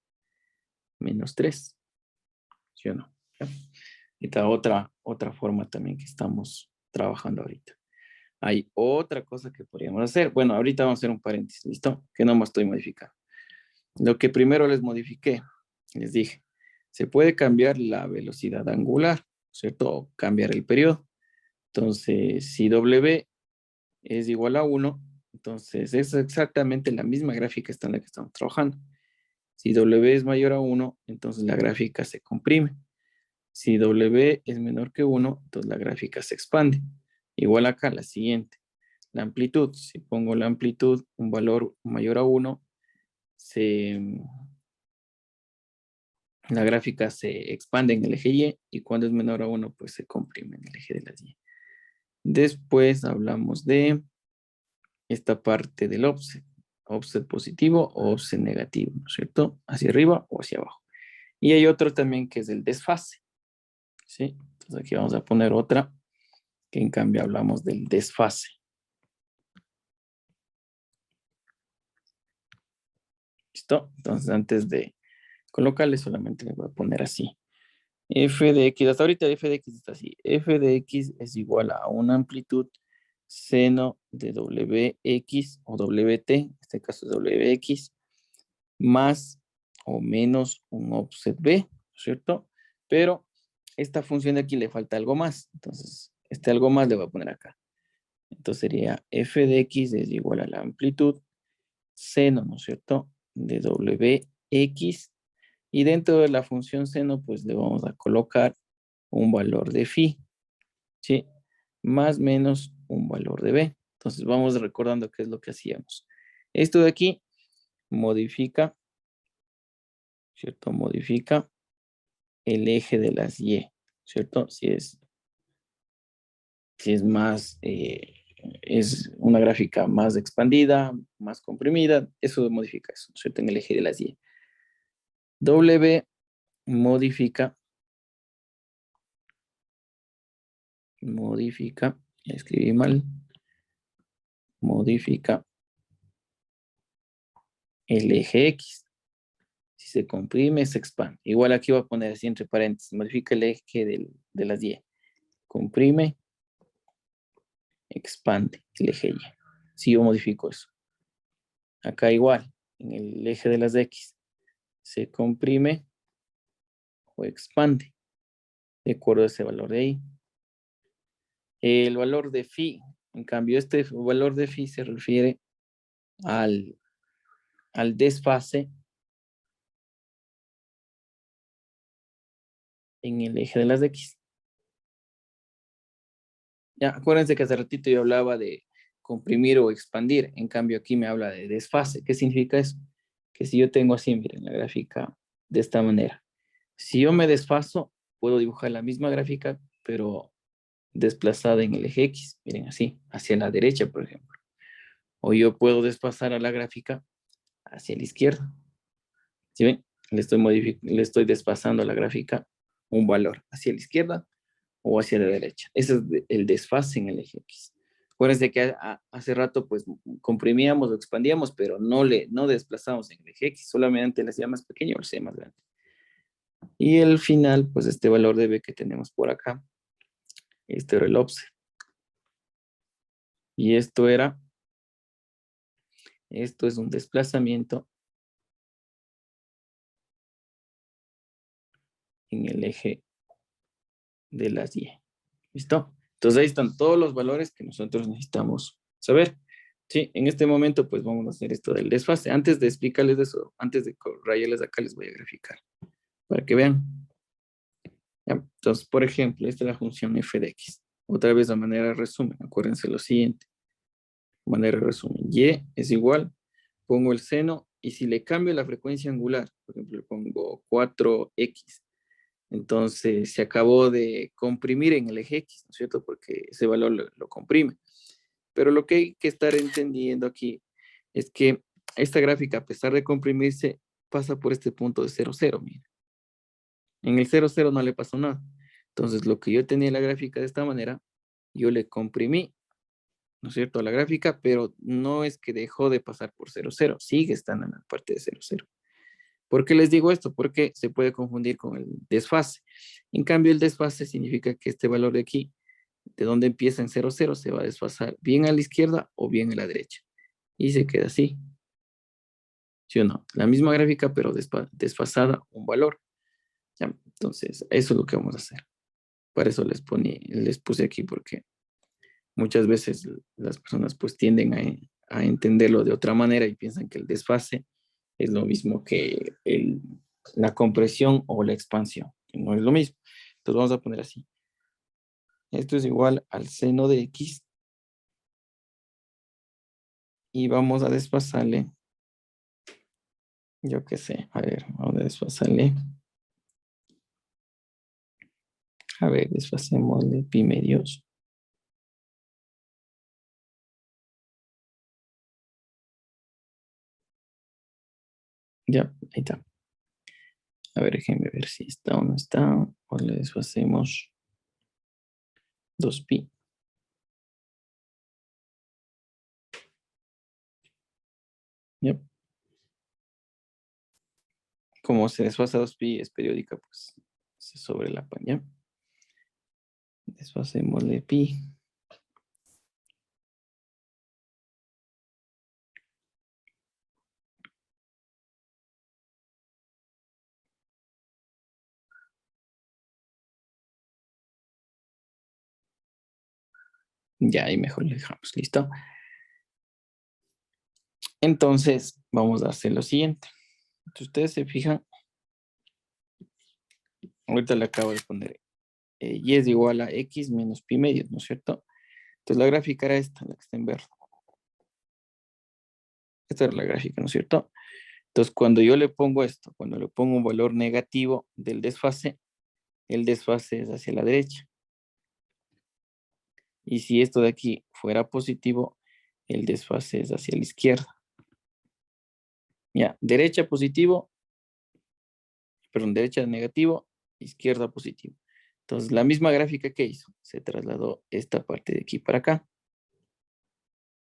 Speaker 1: menos 3. ¿Sí o no? ¿Ya? Esta otra forma también que estamos trabajando ahorita. Hay otra cosa que podríamos hacer. Bueno, ahorita vamos a hacer un paréntesis, ¿listo? Que no me estoy modificando. Lo que primero les modifiqué, les dije, se puede cambiar la velocidad angular, ¿cierto? O cambiar el periodo. Entonces, si W es igual a 1, entonces es exactamente la misma gráfica esta en la que estamos trabajando. Si W es mayor a 1, entonces la gráfica se comprime. Si W es menor que 1, entonces la gráfica se expande. Igual acá, la siguiente. La amplitud, si pongo la amplitud, un valor mayor a 1, la gráfica se expande en el eje y cuando es menor a 1, pues se comprime en el eje de las Y. Después hablamos de esta parte del offset. Offset positivo o offset negativo, ¿no es cierto? Hacia arriba o hacia abajo. Y hay otro también que es el desfase. ¿Sí? Entonces aquí vamos a poner otra que en cambio hablamos del desfase. ¿Listo? Entonces antes de colocarle solamente le voy a poner así. F de X, hasta ahorita F de X está así. F de X es igual a una amplitud seno de WX o WT, en este caso es WX, más o menos un offset B, ¿no es cierto? Pero esta función de aquí le falta algo más. Entonces, este algo más le voy a poner acá. Entonces sería F de X es igual a la amplitud seno, ¿no es cierto? de Wx. Y dentro de la función seno, pues le vamos a colocar un valor de phi, ¿sí? Más menos un valor de b. Entonces vamos recordando qué es lo que hacíamos. Esto de aquí modifica, ¿cierto? Modifica el eje de las y, ¿cierto? Si es más, es una gráfica más expandida, más comprimida, eso modifica eso, ¿cierto? En el eje de las y. W modifica, escribí mal, modifica el eje X. Si se comprime, se expande. Igual aquí voy a poner así entre paréntesis, modifica el eje de las y. Comprime, expande el eje Y. Si yo modifico eso. Acá igual, en el eje de las X, se comprime o expande de acuerdo a ese valor de ahí. El valor de phi, en cambio, este valor de phi se refiere al, al desfase en el eje de las X. Ya, acuérdense que hace ratito yo hablaba de comprimir o expandir, en cambio aquí me habla de desfase. ¿Qué significa eso? Que si yo tengo así, miren, la gráfica de esta manera. Si yo me desfaso, puedo dibujar la misma gráfica, pero desplazada en el eje X, miren así, hacia la derecha, por ejemplo. O yo puedo desplazar a la gráfica hacia la izquierda. ¿Sí ven? Le estoy desplazando a la gráfica un valor hacia la izquierda o hacia la derecha. Ese es el desfase en el eje X. Acuérdense que hace rato pues comprimíamos o expandíamos, pero no desplazamos en el eje X, solamente le hacía más pequeño o le hacía más grande. Y el final, pues este valor de B que tenemos por acá, este era el offset. Y esto es un desplazamiento en el eje de las Y. ¿Listo? Entonces ahí están todos los valores que nosotros necesitamos saber. Sí, en este momento pues vamos a hacer esto del desfase. Antes de explicarles eso, antes de rayarles acá, les voy a graficar para que vean. ¿Ya? Entonces, por ejemplo, esta es la función f de x. Otra vez de manera de resumen, acuérdense lo siguiente. De manera de resumen, y es igual, pongo el seno y si le cambio la frecuencia angular, por ejemplo, le pongo 4x, entonces se acabó de comprimir en el eje X, ¿no es cierto? Porque ese valor lo comprime. Pero lo que hay que estar entendiendo aquí es que esta gráfica, a pesar de comprimirse, pasa por este punto de 0, 0, mira. En el 0, 0 no le pasó nada. Entonces, lo que yo tenía en la gráfica de esta manera, yo le comprimí, ¿no es cierto?, a la gráfica, pero no es que dejó de pasar por 0, 0, sigue estando en la parte de 0, 0. ¿Por qué les digo esto? Porque se puede confundir con el desfase. En cambio, el desfase significa que este valor de aquí, de donde empieza en 0, 0, se va a desfasar bien a la izquierda o bien a la derecha. Y se queda así. ¿Sí o no? La misma gráfica, pero desfasada un valor. ¿Ya? Entonces, eso es lo que vamos a hacer. Para eso les puse aquí, porque muchas veces las personas pues tienden a entenderlo de otra manera y piensan que el desfase es lo mismo que la compresión o la expansión, que no es lo mismo. Entonces vamos a poner así. Esto es igual al seno de x y vamos a desfasarle, yo qué sé, a ver, vamos a desfasarle. A ver, desfasémosle pi medios. Ya, ahí está. A ver, déjenme ver si está o no está. O le desfacemos 2pi. Ya. Como se desfasa 2pi es periódica, pues se sobrelapa, ¿ya? Desfacémosle pi. Ya, ahí mejor le dejamos, ¿listo? Entonces, vamos a hacer lo siguiente. Si ustedes se fijan, ahorita le acabo de poner y es igual a x menos pi medios, ¿no es cierto? Entonces la gráfica era esta, la que está en verde. Esta era la gráfica, ¿no es cierto? Entonces cuando yo le pongo esto, cuando le pongo un valor negativo del desfase, el desfase es hacia la derecha. Y si esto de aquí fuera positivo, el desfase es hacia la izquierda. Ya, derecha positivo, perdón, derecha negativo, izquierda positivo. Entonces, la misma gráfica que hizo, se trasladó esta parte de aquí para acá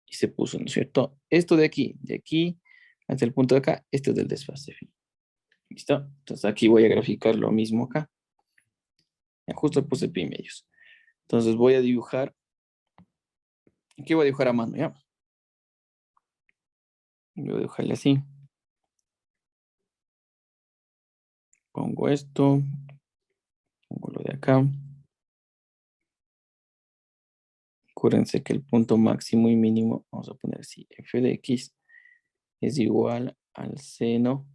Speaker 1: y se puso, ¿no es cierto? Esto de aquí hasta el punto de acá, este es del desfase. ¿Listo? Entonces, aquí voy a graficar lo mismo acá. Ya, justo puse pi medios. Entonces, voy a dibujar, aquí voy a dibujar a mano, ¿ya? Voy a dibujarle así. Pongo esto, pongo lo de acá. Acuérdense que el punto máximo y mínimo, vamos a poner así, f de x es igual al seno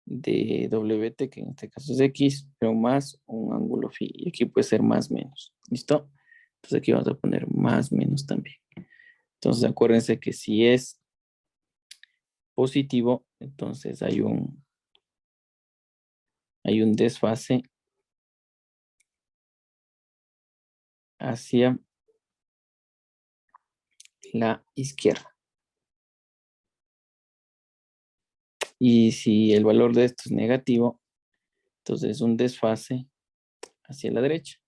Speaker 1: de wt, que en este caso es x, pero más un ángulo phi. Y aquí puede ser más menos. ¿Listo? Entonces aquí vamos a poner más menos también. Entonces acuérdense que si es positivo, entonces hay un desfase hacia la izquierda. Y si el valor de esto es negativo, entonces es un desfase hacia la derecha.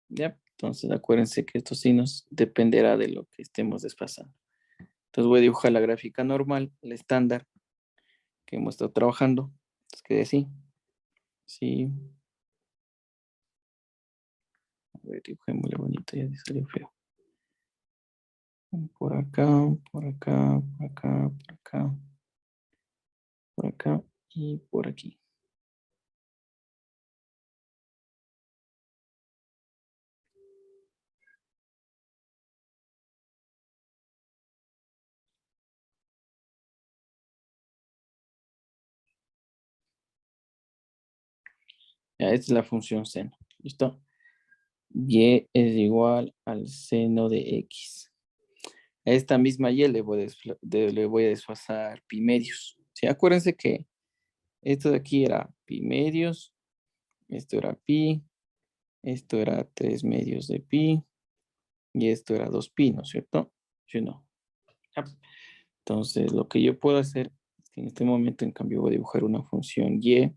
Speaker 1: ¿Ya? Entonces acuérdense que estos signos dependerá de lo que estemos desfasando. Entonces voy a dibujar la gráfica normal, el estándar que hemos estado trabajando. Entonces quede así. Sí. A ver, dibujémosle bonito, ya salió feo. Por acá, por acá, por acá, por acá, por acá y por aquí. Ya, esta es la función seno. ¿Listo? Y es igual al seno de x. A esta misma y le voy a desfasar pi medios. ¿Sí? Acuérdense que esto de aquí era pi medios, esto era pi, esto era 3 medios de pi y esto era 2 pi, ¿no es cierto? ¿Sí o no? Ya. Entonces, lo que yo puedo hacer es que en este momento, en cambio, voy a dibujar una función y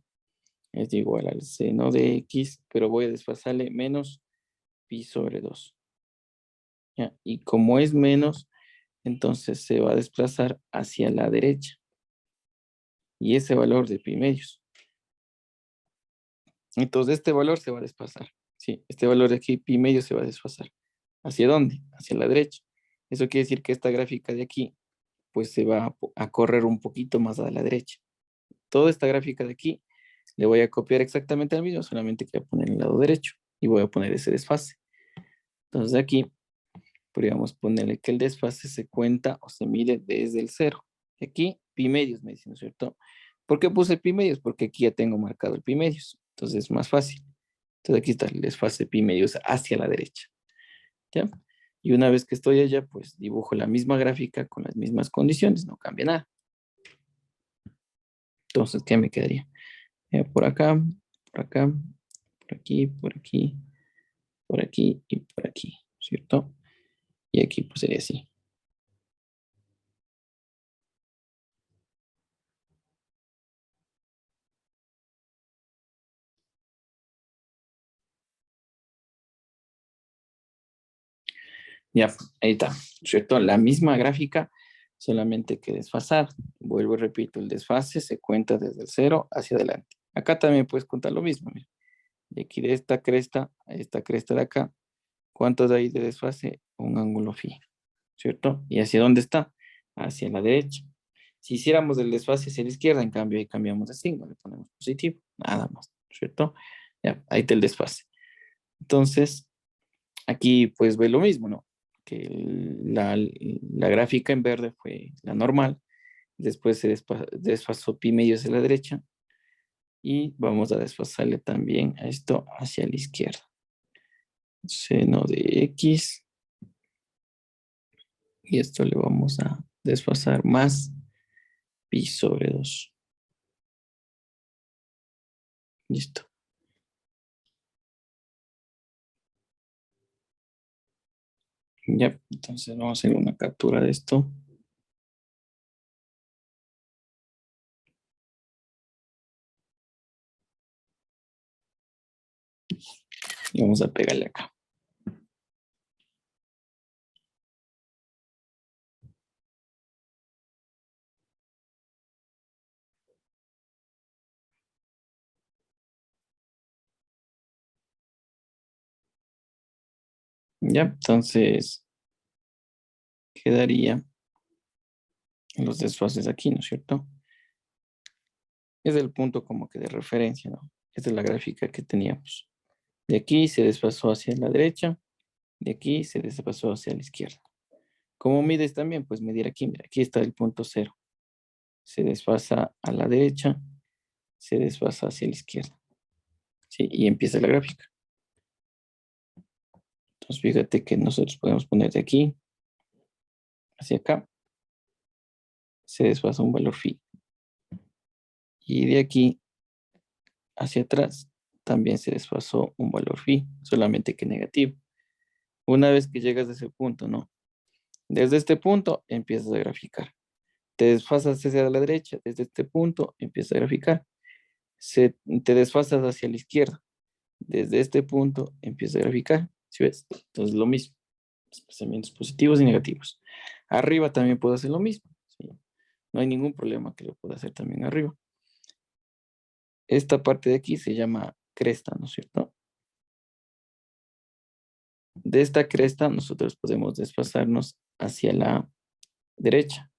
Speaker 1: es igual al seno de x, pero voy a desfasarle menos pi sobre 2. ¿Ya? Y como es menos, entonces se va a desplazar hacia la derecha. Y ese valor de pi medios. Entonces, este valor se va a desplazar. Sí, este valor de aquí, pi medio, se va a desfasar. ¿Hacia dónde? Hacia la derecha. Eso quiere decir que esta gráfica de aquí, pues se va a correr un poquito más a la derecha. Toda esta gráfica de aquí, le voy a copiar exactamente al mismo, solamente que voy a poner el lado derecho y voy a poner ese desfase. Entonces aquí podríamos ponerle que el desfase se cuenta o se mide desde el cero. Y aquí, pi medios, me dicen, ¿no es cierto? ¿Por qué puse pi medios? Porque aquí ya tengo marcado el pi medios. Entonces es más fácil. Entonces aquí está el desfase pi medios hacia la derecha. ¿Ya? Y una vez que estoy allá, pues dibujo la misma gráfica con las mismas condiciones, no cambia nada. Entonces, ¿qué me quedaría? Por acá, por acá, por aquí, por aquí, por aquí y por aquí, ¿cierto? Y aquí pues sería así. Ya, ahí está, ¿cierto? La misma gráfica, solamente que desfasada. Vuelvo y repito, el desfase se cuenta desde el cero hacia adelante. Acá también puedes contar lo mismo. Mira. De aquí de esta cresta a esta cresta de acá, ¿cuántos hay de desfase? Un ángulo phi, ¿cierto? ¿Y hacia dónde está? Hacia la derecha. Si hiciéramos el desfase hacia la izquierda, en cambio, ahí cambiamos de signo, le ponemos positivo, nada más, ¿cierto? Ya, ahí está el desfase. Entonces, aquí pues ve lo mismo, ¿no? que la gráfica en verde fue la normal, después se desfasó pi medio hacia la derecha y vamos a desfasarle también a esto hacia la izquierda. Seno de x y esto le vamos a desfasar más pi sobre 2. Listo. Ya, entonces vamos a hacer una captura de esto. Y vamos a pegarle acá. Ya, entonces quedaría los desfases aquí, ¿no es cierto? Es el punto como que de referencia, ¿no? Esta es la gráfica que teníamos. De aquí se desfasó hacia la derecha, de aquí se desfasó hacia la izquierda. ¿Cómo mides también? Pues medir aquí, mira, aquí está el punto cero. Se desfasa a la derecha, se desfasa hacia la izquierda. ¿Sí? Y empieza la gráfica. Entonces fíjate que nosotros podemos poner de aquí hacia acá, se desfasa un valor phi. Y de aquí hacia atrás también se desfasó un valor phi, solamente que negativo. Una vez que llegas a ese punto, ¿no? Desde este punto empiezas a graficar. Te desfasas hacia la derecha, desde este punto empiezas a graficar. Te desfasas hacia la izquierda. Desde este punto empieza a graficar. ¿Sí ves? Entonces lo mismo. Desplazamientos positivos y negativos. Arriba también puedo hacer lo mismo. ¿Sí? No hay ningún problema que lo pueda hacer también arriba. Esta parte de aquí se llama cresta, ¿no es cierto? De esta cresta nosotros podemos desplazarnos hacia la derecha,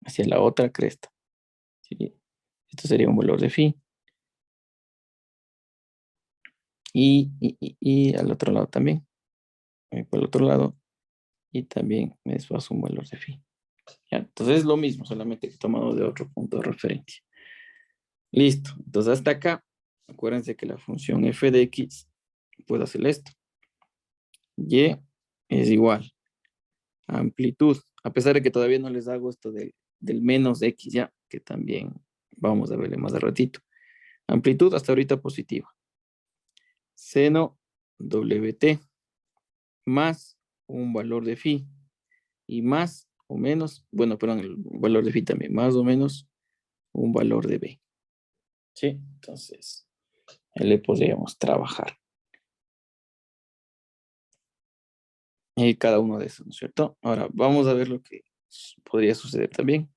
Speaker 1: hacia la otra cresta. ¿Sí? Esto sería un valor de phi. Y al otro lado también. Por el otro lado. Y también me desplazo un valor de phi. ¿Ya? Entonces es lo mismo, solamente que tomado de otro punto de referencia. Listo. Entonces hasta acá, acuérdense que la función f de x puede hacer esto. Y es igual a amplitud. A pesar de que todavía no les hago esto del menos x ya, que también vamos a verle más de ratito. Amplitud hasta ahorita positiva. Seno wt más un valor de phi y más o menos, bueno, perdón, el valor de phi también, más o menos un valor de b. ¿Sí? Entonces, ahí le podríamos trabajar. Y cada uno de esos, ¿no es cierto? Ahora, vamos a ver lo que podría suceder también.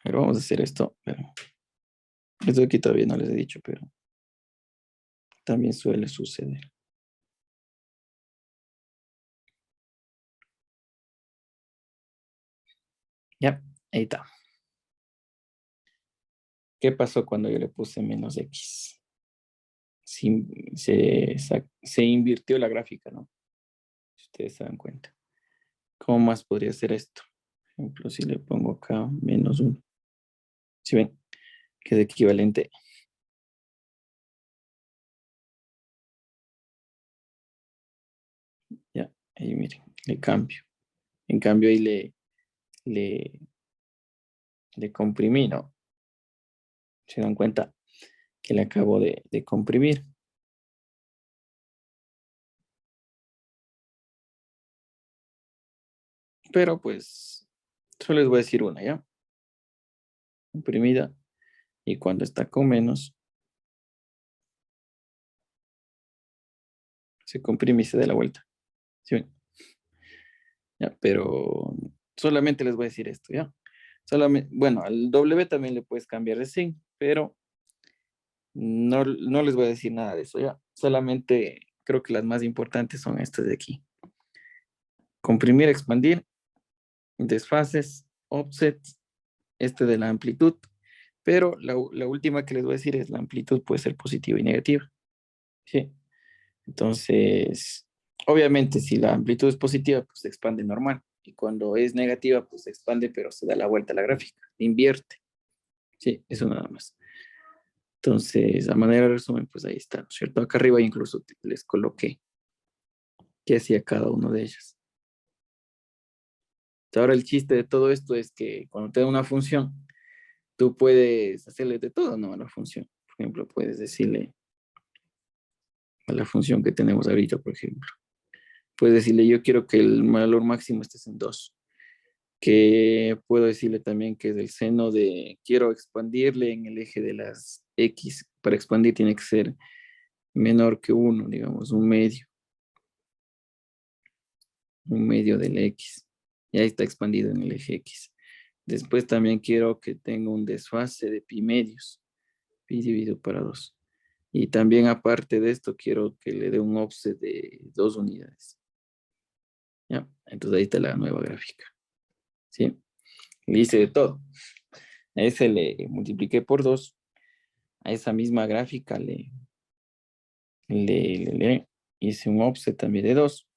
Speaker 1: Pero vamos a hacer esto. Esto aquí todavía no les he dicho, pero también suele suceder. Ya, ahí está. ¿Qué pasó cuando yo le puse menos x? Se invirtió la gráfica, ¿no? Si ustedes se dan cuenta. ¿Cómo más podría ser esto? Por ejemplo, si le pongo acá menos 1. ¿Sí ven? Que es equivalente. Ya, ahí miren, le cambio. En cambio ahí le, le comprimí, ¿no? Se dan cuenta que le acabo de comprimir. Pero pues, solo les voy a decir una, ¿ya? Comprimida. Y cuando está con menos, se comprime y se da la vuelta. ¿Sí ven? Ya, pero solamente les voy a decir esto, ¿ya? Solamente, bueno, al W también le puedes cambiar de signo, pero no les voy a decir nada de eso, ¿ya? Solamente creo que las más importantes son estas de aquí. Comprimir, expandir, desfases, offset, este de la amplitud, pero la última que les voy a decir es la amplitud puede ser positiva y negativa, ¿sí? Entonces, Obviamente, si la amplitud es positiva, pues se expande normal. Y cuando es negativa, pues se expande, pero se da la vuelta a la gráfica, invierte. Sí, eso nada más. Entonces, a manera de resumen, pues ahí está, ¿no es cierto? Acá arriba incluso les coloqué qué hacía cada uno de ellos. Ahora el chiste de todo esto es que cuando te da una función, tú puedes hacerle de todo, ¿no? A la función. Por ejemplo, puedes decirle a la función que tenemos ahorita, por ejemplo. Puedes decirle, yo quiero que el valor máximo esté en 2. Que puedo decirle también que es el seno de, quiero expandirle en el eje de las X. Para expandir tiene que ser menor que 1, digamos, un medio del X. Y ahí está expandido en el eje X. Después también quiero que tenga un desfase de pi medios, pi dividido para 2. Y también aparte de esto, quiero que le dé un offset de 2 unidades. ¿Ya? Entonces ahí está la nueva gráfica. ¿Sí? Le hice de todo. A ese le multipliqué por 2. A esa misma gráfica le hice un offset también de 2.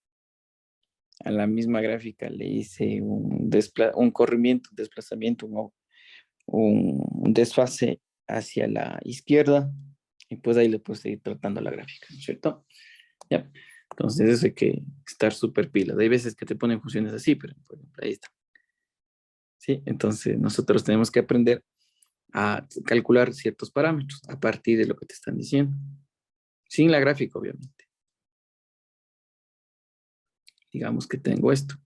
Speaker 1: A la misma gráfica le hice un corrimiento, un desplazamiento, un desfase hacia la izquierda. Y pues ahí le puedo seguir tratando la gráfica, ¿no es cierto? Ya. Entonces eso hay que estar súper pilas. Hay veces que te ponen funciones así, pero por ejemplo, ahí está. ¿Sí? Entonces nosotros tenemos que aprender a calcular ciertos parámetros a partir de lo que te están diciendo. Sin la gráfica, obviamente. Digamos que tengo esto.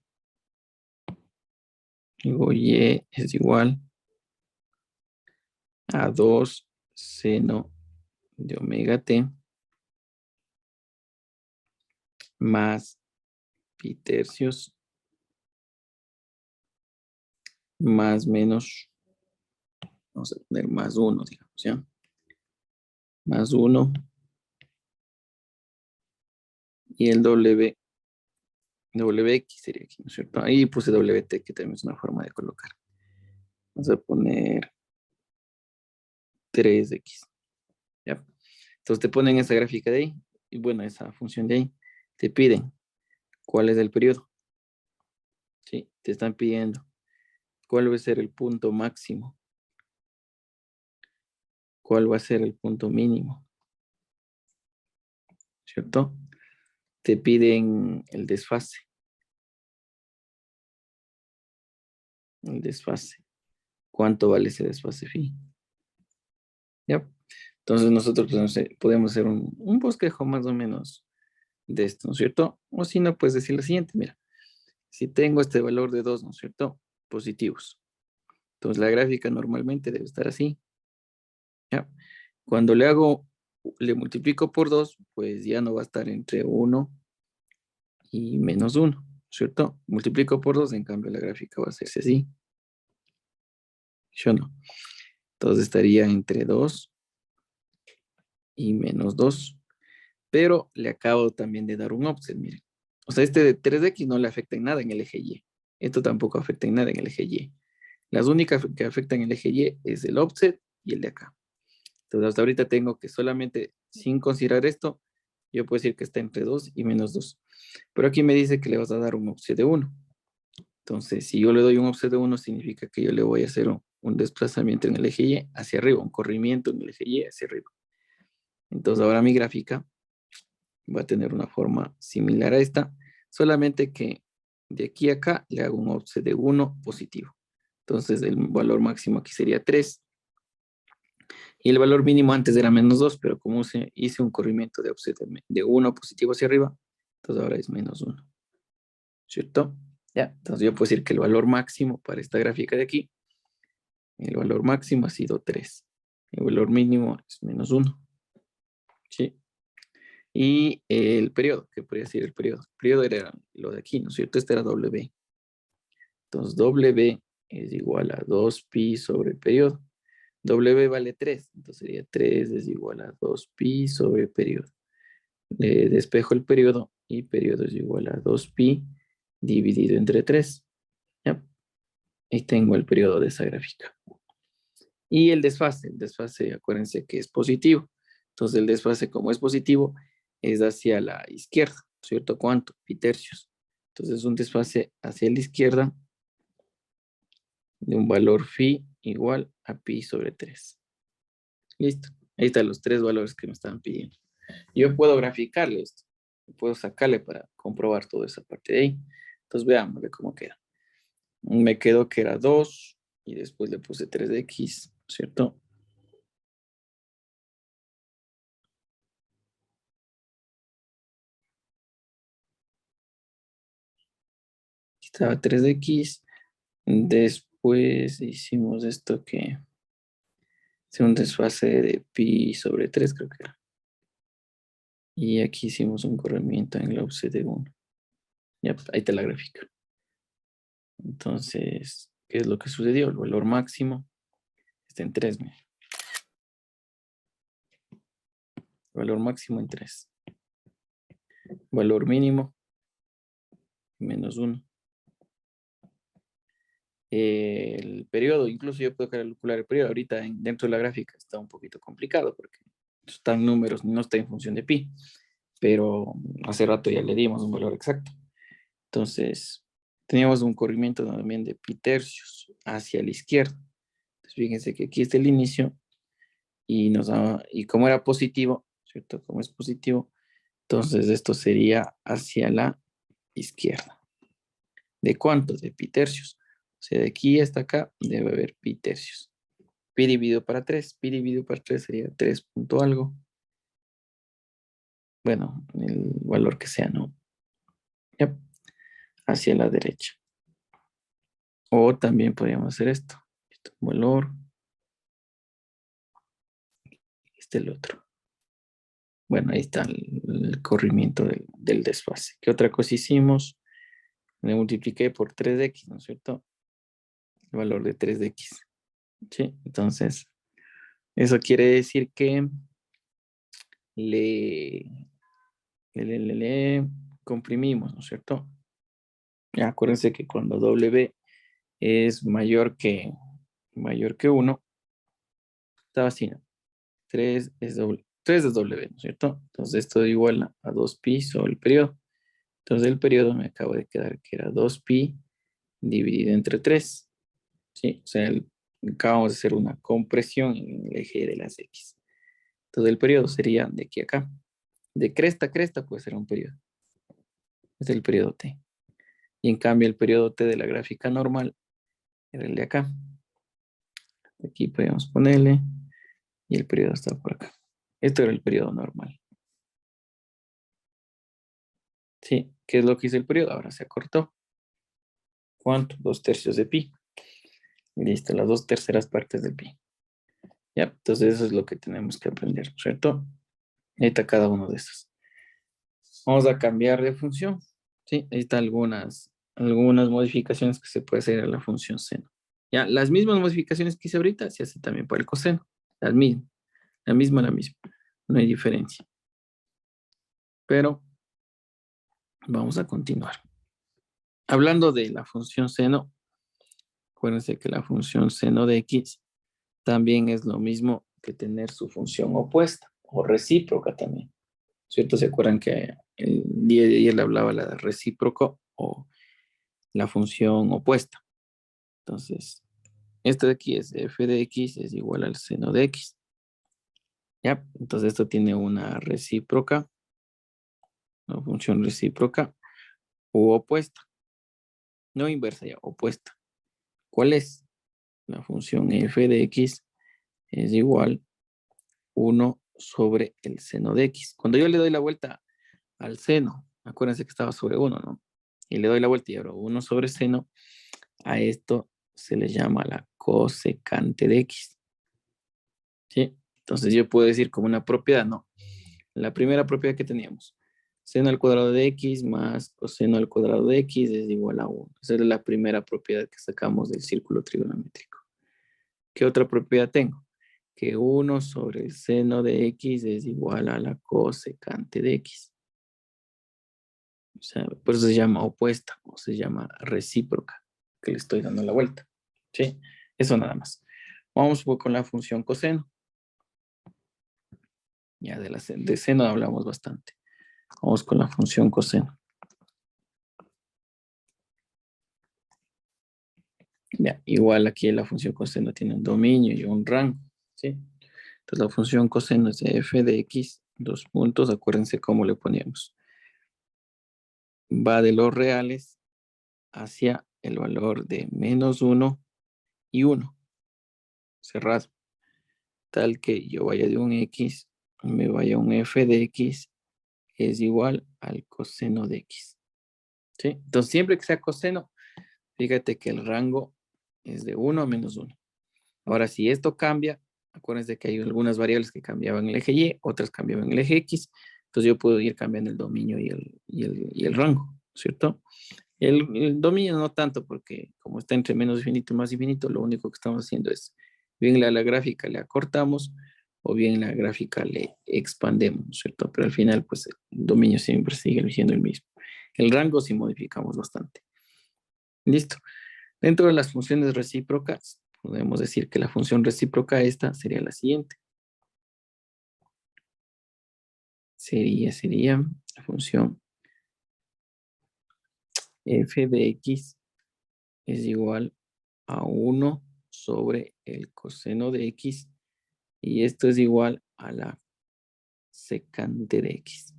Speaker 1: Digo, y es igual a 2 seno de omega t más pi tercios más menos, vamos a poner más 1, digamos, ¿ya? Más 1 y el WX sería aquí, ¿no es cierto? Ahí puse WT, que también es una forma de colocar. Vamos a poner 3X, ¿ya? Entonces te ponen esa gráfica de ahí, y bueno, esa función de ahí. Te piden cuál es el periodo, ¿sí? Te están pidiendo cuál va a ser el punto máximo, cuál va a ser el punto mínimo, ¿cierto? Te piden el desfase. ¿Cuánto vale ese desfase phi? ¿Ya? Entonces nosotros pues, no sé, podemos hacer un bosquejo más o menos de esto, ¿no es cierto? O si no, puedes decir lo siguiente, mira, si tengo este valor de 2, ¿no es cierto? Positivos. Entonces la gráfica normalmente debe estar así, ¿ya? Cuando le multiplico por 2, pues ya no va a estar entre 1 y menos 1, ¿cierto? Multiplico por 2, en cambio la gráfica va a hacerse así, ¿sí o no? Entonces estaría entre 2 y menos 2. Pero le acabo también de dar un offset, miren. O sea, este de 3X no le afecta en nada en el eje Y. Esto tampoco afecta en nada en el eje Y. Las únicas que afectan el eje Y es el offset y el de acá. Entonces, hasta ahorita tengo que solamente, sin considerar esto, yo puedo decir que está entre 2 y menos 2. Pero aquí me dice que le vas a dar un offset de 1. Entonces, si yo le doy un offset de 1, significa que yo le voy a hacer un desplazamiento en el eje Y hacia arriba, un corrimiento en el eje Y hacia arriba. Entonces, ahora mi gráfica va a tener una forma similar a esta, solamente que de aquí a acá le hago un offset de 1 positivo. Entonces el valor máximo aquí sería 3 y el valor mínimo antes era menos 2, pero como hice un corrimiento de offset de 1 positivo hacia arriba, entonces ahora es menos 1, ¿cierto? Ya, entonces yo puedo decir que el valor máximo para esta gráfica de aquí, el valor máximo ha sido 3. El valor mínimo es menos 1, ¿sí? Y el periodo, ¿qué podría decir el periodo? El periodo era lo de aquí, ¿no es cierto? Este era W. Entonces W es igual a 2pi sobre el periodo. W vale 3, entonces sería 3 es igual a 2pi sobre el periodo. Le despejo el periodo y periodo es igual a 2pi dividido entre 3. ¿Ya? Ahí tengo el periodo de esa gráfica. Y el desfase, acuérdense que es positivo. Entonces el desfase como es positivo es hacia la izquierda. ¿cierto? ¿Cuánto? Pi tercios. Entonces un desfase hacia la izquierda de un valor phi igual a pi sobre 3. Listo. Ahí están los tres valores que me estaban pidiendo. Yo puedo graficarle esto. Puedo sacarle para comprobar toda esa parte de ahí. Entonces veamos cómo queda. Me quedó que era 2 y después le puse 3x, ¿cierto? Aquí estaba 3x. Después hicimos esto que es un desfase de pi sobre 3, creo que era. Y aquí hicimos un corrimiento en la offset de 1. Ya, ahí está la gráfica. Entonces, ¿qué es lo que sucedió? El valor máximo está en 3. Mira. Valor máximo en 3. Valor mínimo, menos 1. El periodo, incluso yo puedo calcular el periodo. Ahorita dentro de la gráfica está un poquito complicado porque están números, no está en función de pi. Pero hace rato ya le dimos un valor exacto. Entonces, teníamos un corrimiento también de pi tercios hacia la izquierda. Entonces, fíjense que aquí está el inicio y como era positivo, ¿cierto? Como es positivo, entonces esto sería hacia la izquierda. ¿De cuántos? De pi tercios. O sea, de aquí hasta acá debe haber pi tercios. Pi dividido para 3. Pi dividido para 3 sería 3 punto algo. Bueno, el valor que sea, ¿no? Yep. Hacia la derecha. O también podríamos hacer esto. Este valor. Este el otro. Bueno, ahí está el corrimiento del desfase. ¿Qué otra cosa hicimos? Le multipliqué por 3x, ¿no es cierto? El valor de 3x. ¿Sí? Entonces, eso quiere decir que le, le comprimimos, ¿no es cierto? Ya, acuérdense que cuando W es mayor que 1, estaba así, ¿no? 3 es W, ¿no es cierto? Entonces esto es igual a 2pi sobre el periodo. Entonces el periodo me acabo de quedar que era 2pi dividido entre 3. ¿Sí? O sea, acabamos de hacer una compresión en el eje de las X. Entonces el periodo sería de aquí a acá. De cresta a cresta puede ser un periodo. Es el periodo T. Y en cambio el periodo T de la gráfica normal era el de acá. Aquí podemos ponerle y el periodo está por acá. Esto era el periodo normal. ¿Sí? ¿Qué es lo que hizo el periodo? Ahora se acortó. ¿Cuánto? 2/3 de pi. Listo, las 2/3 partes de pi. Ya, entonces eso es lo que tenemos que aprender, ¿cierto? Ahí está cada uno de esos. Vamos a cambiar de función. Sí, ahí están algunas modificaciones que se puede hacer a la función seno. Ya, las mismas modificaciones que hice ahorita se hace también para el coseno. Las mismas, la misma. No hay diferencia. Pero vamos a continuar. Hablando de la función seno, acuérdense que la función seno de x también es lo mismo que tener su función opuesta o recíproca también. ¿Cierto? ¿Se acuerdan que el día de ayer le hablaba la de recíproco o la función opuesta? Entonces, esto de aquí es f de x es igual al seno de x. ¿Ya? Entonces esto tiene una recíproca, una función recíproca u opuesta. No inversa ya, opuesta. ¿Cuál es? La función f de x es igual 1 sobre el seno de x. Cuando yo le doy la vuelta al seno, acuérdense que estaba sobre 1, ¿no? Y le doy la vuelta y ahora 1 sobre seno, a esto se le llama la cosecante de x. ¿Sí? Entonces yo puedo decir como una propiedad, no. La primera propiedad que teníamos, seno al cuadrado de x más coseno al cuadrado de x es igual a 1. Esa es la primera propiedad que sacamos del círculo trigonométrico. ¿Qué otra propiedad tengo? Que 1 sobre el seno de x es igual a la cosecante de x. O sea, por eso se llama opuesta o se llama recíproca, que le estoy dando la vuelta. ¿Sí? Eso nada más. Vamos con la función coseno. Ya de seno hablamos bastante. Vamos con la función coseno. Ya, igual aquí la función coseno tiene un dominio y un rango, ¿sí? Entonces la función coseno es de f de x, dos puntos, acuérdense cómo le poníamos. Va de los reales hacia el valor de -1 y 1, cerrado. Tal que yo vaya de un x, me vaya un f de x, es igual al coseno de x, ¿sí? Entonces siempre que sea coseno, fíjate que el rango es de 1 a -1. Ahora, si esto cambia, acuérdense que hay algunas variables que cambiaban el eje Y, otras cambiaban el eje X, entonces yo puedo ir cambiando el dominio y el rango, ¿cierto? El dominio no tanto, porque como está entre menos infinito y más infinito, lo único que estamos haciendo es, bien la gráfica le acortamos, o bien la gráfica le expandemos, ¿cierto? Pero al final, pues el dominio siempre sigue siendo el mismo. El rango sí modificamos bastante. Listo. Dentro de las funciones recíprocas, podemos decir que la función recíproca esta sería la siguiente. Sería la función f de x es igual a 1 sobre el coseno de x, y esto es igual a la secante de x.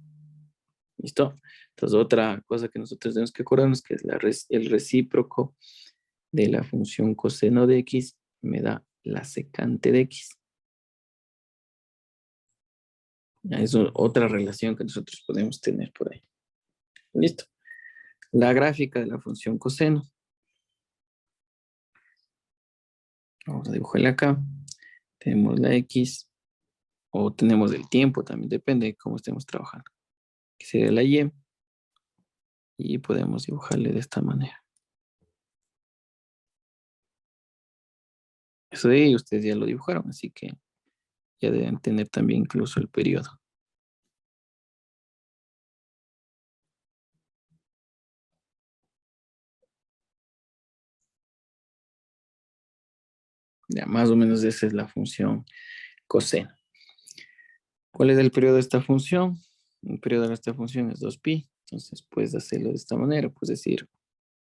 Speaker 1: ¿Listo? Entonces otra cosa que nosotros tenemos que acordarnos que es el recíproco de la función coseno de x me da la secante de x. Es otra relación que nosotros podemos tener por ahí. Listo. La gráfica de la función coseno. Vamos a dibujarla acá. Tenemos la x, o tenemos el tiempo, también depende de cómo estemos trabajando. Que sería la y, y podemos dibujarle de esta manera. Eso de ahí ustedes ya lo dibujaron, así que ya deben tener también incluso el periodo. Ya más o menos esa es la función coseno. ¿Cuál es el periodo de esta función? El periodo de esta función es 2pi. Entonces puedes hacerlo de esta manera. Puedes decir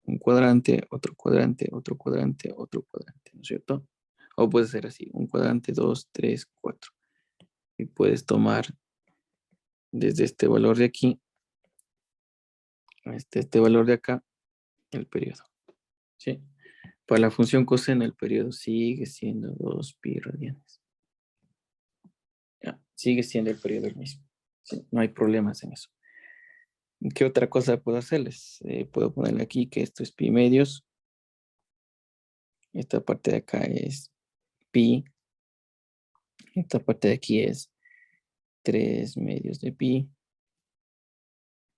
Speaker 1: un cuadrante, otro cuadrante, otro cuadrante, otro cuadrante, ¿no es cierto? O puede ser así, un cuadrante, 2, 3, 4. Y puedes tomar desde este valor de aquí hasta este valor de acá el periodo, ¿sí? Para la función coseno el periodo sigue siendo 2pi radianes. Ya, sigue siendo el periodo el mismo, ¿sí? No hay problemas en eso. ¿Qué otra cosa puedo hacerles? Puedo ponerle aquí que esto es pi medios. Esta parte de acá es pi. Esta parte de aquí es 3 medios de pi.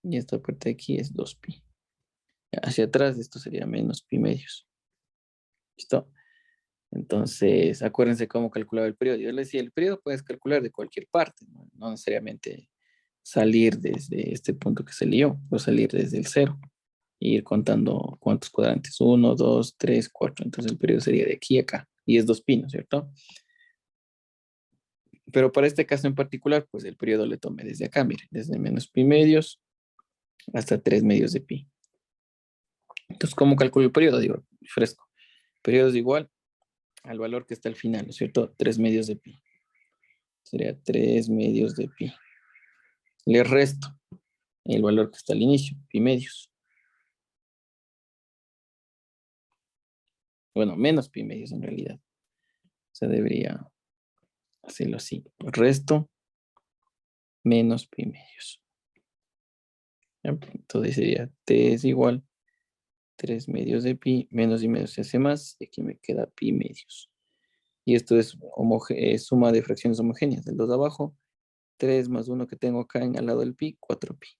Speaker 1: Y esta parte de aquí es 2pi. Hacia atrás esto sería menos pi medios. ¿Listo? Entonces, acuérdense cómo calculaba el periodo. Yo les decía, el periodo puedes calcular de cualquier parte, no necesariamente salir desde este punto que se lió, o salir desde el cero e ir contando cuántos cuadrantes, 1, 2, 3, 4. Entonces el periodo sería de aquí a acá, y es 2pi, ¿no es cierto? Pero para este caso en particular, pues el periodo le tomé desde acá, miren, desde menos pi medios hasta 3 medios de pi. Entonces, ¿cómo calculo el periodo? Digo, fresco. El periodo es igual al valor que está al final, ¿no es cierto? 3 medios de pi. Sería 3 medios de pi. Le resto el valor que está al inicio, pi medios. Bueno, menos pi medios en realidad. O sea, debería hacerlo así. Resto menos pi medios. Entonces sería t es igual 3 medios de pi, menos y menos se hace más, y aquí me queda pi medios. Y esto es suma de fracciones homogéneas. Del 2 de abajo, 3 más 1 que tengo acá en al lado del pi, 4pi.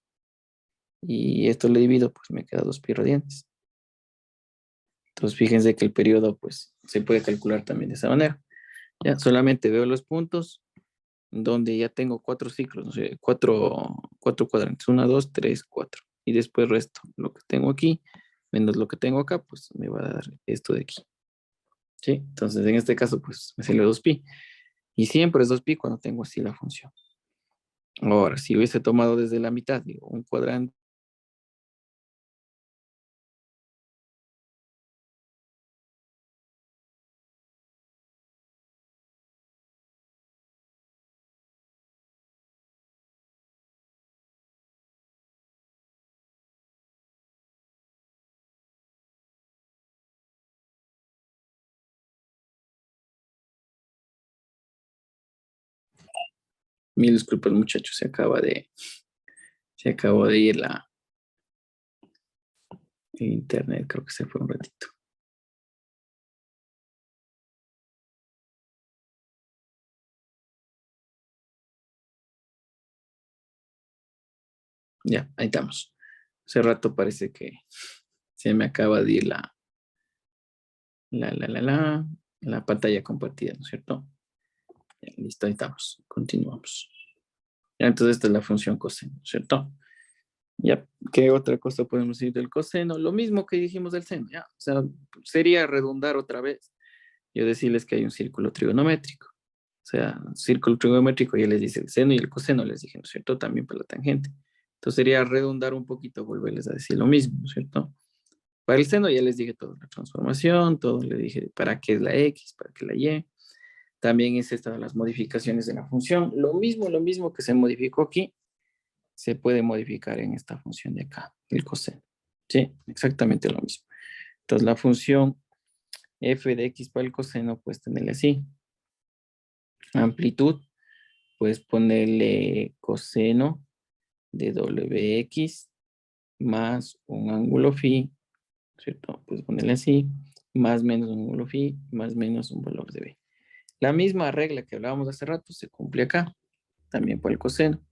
Speaker 1: Y esto le divido, pues me queda 2pi radianes. Entonces fíjense que el periodo pues se puede calcular también de esa manera. Ya solamente veo los puntos donde ya tengo 4 ciclos, no sé, 4 cuadrantes, 1, 2, 3, 4. Y después resto lo que tengo aquí, menos lo que tengo acá, pues me va a dar esto de aquí. ¿Sí? Entonces en este caso pues me sale 2pi. Y siempre es 2pi cuando tengo así la función. Ahora, si hubiese tomado desde la mitad, digo, un cuadrante, 1000 disculpas muchachos, se acabó de ir el internet, creo que se fue un ratito. Ya, ahí estamos. Hace rato parece que se me acaba de ir la, la, la, la, la pantalla compartida, ¿no es cierto? Ya, listo, ahí estamos. Continuamos. Ya, entonces esta es la función coseno, ¿no es cierto? Ya, ¿qué otra cosa podemos decir del coseno? Lo mismo que dijimos del seno, ya. O sea, sería redundar otra vez. Yo decirles que hay un círculo trigonométrico. O sea, círculo trigonométrico, ya les dice el seno y el coseno, les dije, ¿no es cierto? También para la tangente. Entonces sería redundar un poquito, volverles a decir lo mismo, ¿no es cierto? Para el seno ya les dije toda la transformación, todo le dije para qué es la X, para qué la Y. También es esta de las modificaciones de la función. Lo mismo que se modificó aquí, se puede modificar en esta función de acá, el coseno. Sí, exactamente lo mismo. Entonces la función f de x para el coseno, pues tenerle así. Amplitud, pues ponerle coseno de wx más un ángulo phi, ¿cierto? Pues ponerle así, más menos un ángulo phi, más menos un valor de b. La misma regla que hablábamos hace rato se cumple acá, también por el coseno.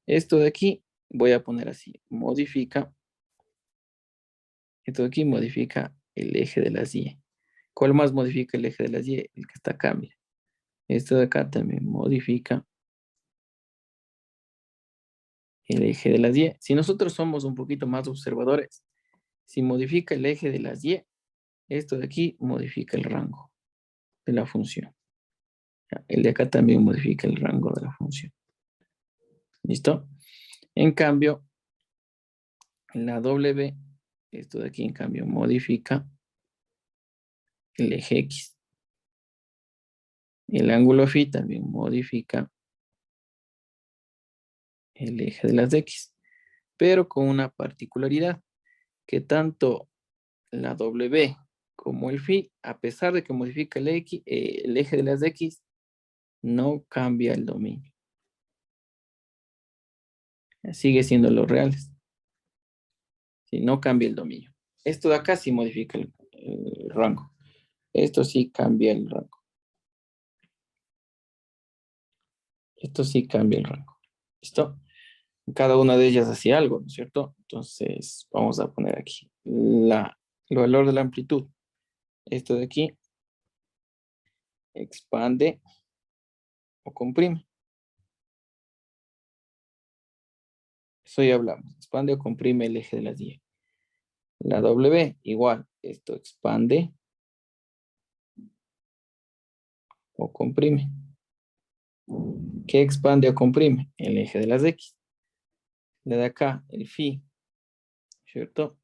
Speaker 1: Esto de aquí voy a poner así, modifica, esto de aquí modifica el eje de las y. ¿Cuál más modifica el eje de las y? El que está acá, mira. Esto de acá también modifica el eje de las y. Si nosotros somos un poquito más observadores, si modifica el eje de las y, esto de aquí modifica el rango de la función. El de acá también modifica el rango de la función. ¿Listo? En cambio, la W, esto de aquí en cambio modifica el eje X. El ángulo phi también modifica el eje de las X, pero con una particularidad, que tanto la W como el phi, a pesar de que modifica el eje de las X, no cambia el dominio. Sigue siendo los reales. Si no cambia el dominio. Esto de acá sí modifica el rango. Esto sí cambia el rango. Esto sí cambia el rango. ¿Listo? Cada una de ellas hacía algo, ¿no es cierto? Entonces, vamos a poner aquí el valor de la amplitud. Esto de aquí expande o comprime. Eso ya hablamos. Expande o comprime el eje de las Y. La W, igual. Esto expande o comprime. ¿Qué expande o comprime? El eje de las X. La de acá, el phi, ¿cierto?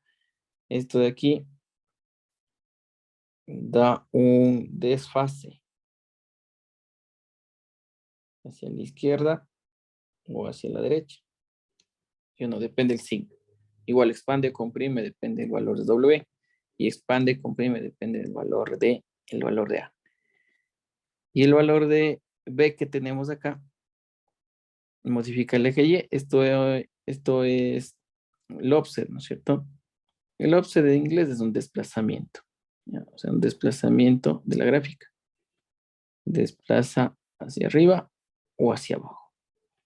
Speaker 1: Esto de aquí da un desfase hacia la izquierda o hacia la derecha. Y no depende del signo. Igual expande, comprime, depende del valor de W. Y expande, comprime, depende del el valor de A. Y el valor de B que tenemos acá modifica el eje Y. Esto es el offset, ¿no es cierto? El offset en inglés es un desplazamiento. ¿Ya? O sea, un desplazamiento de la gráfica. Desplaza hacia arriba o hacia abajo.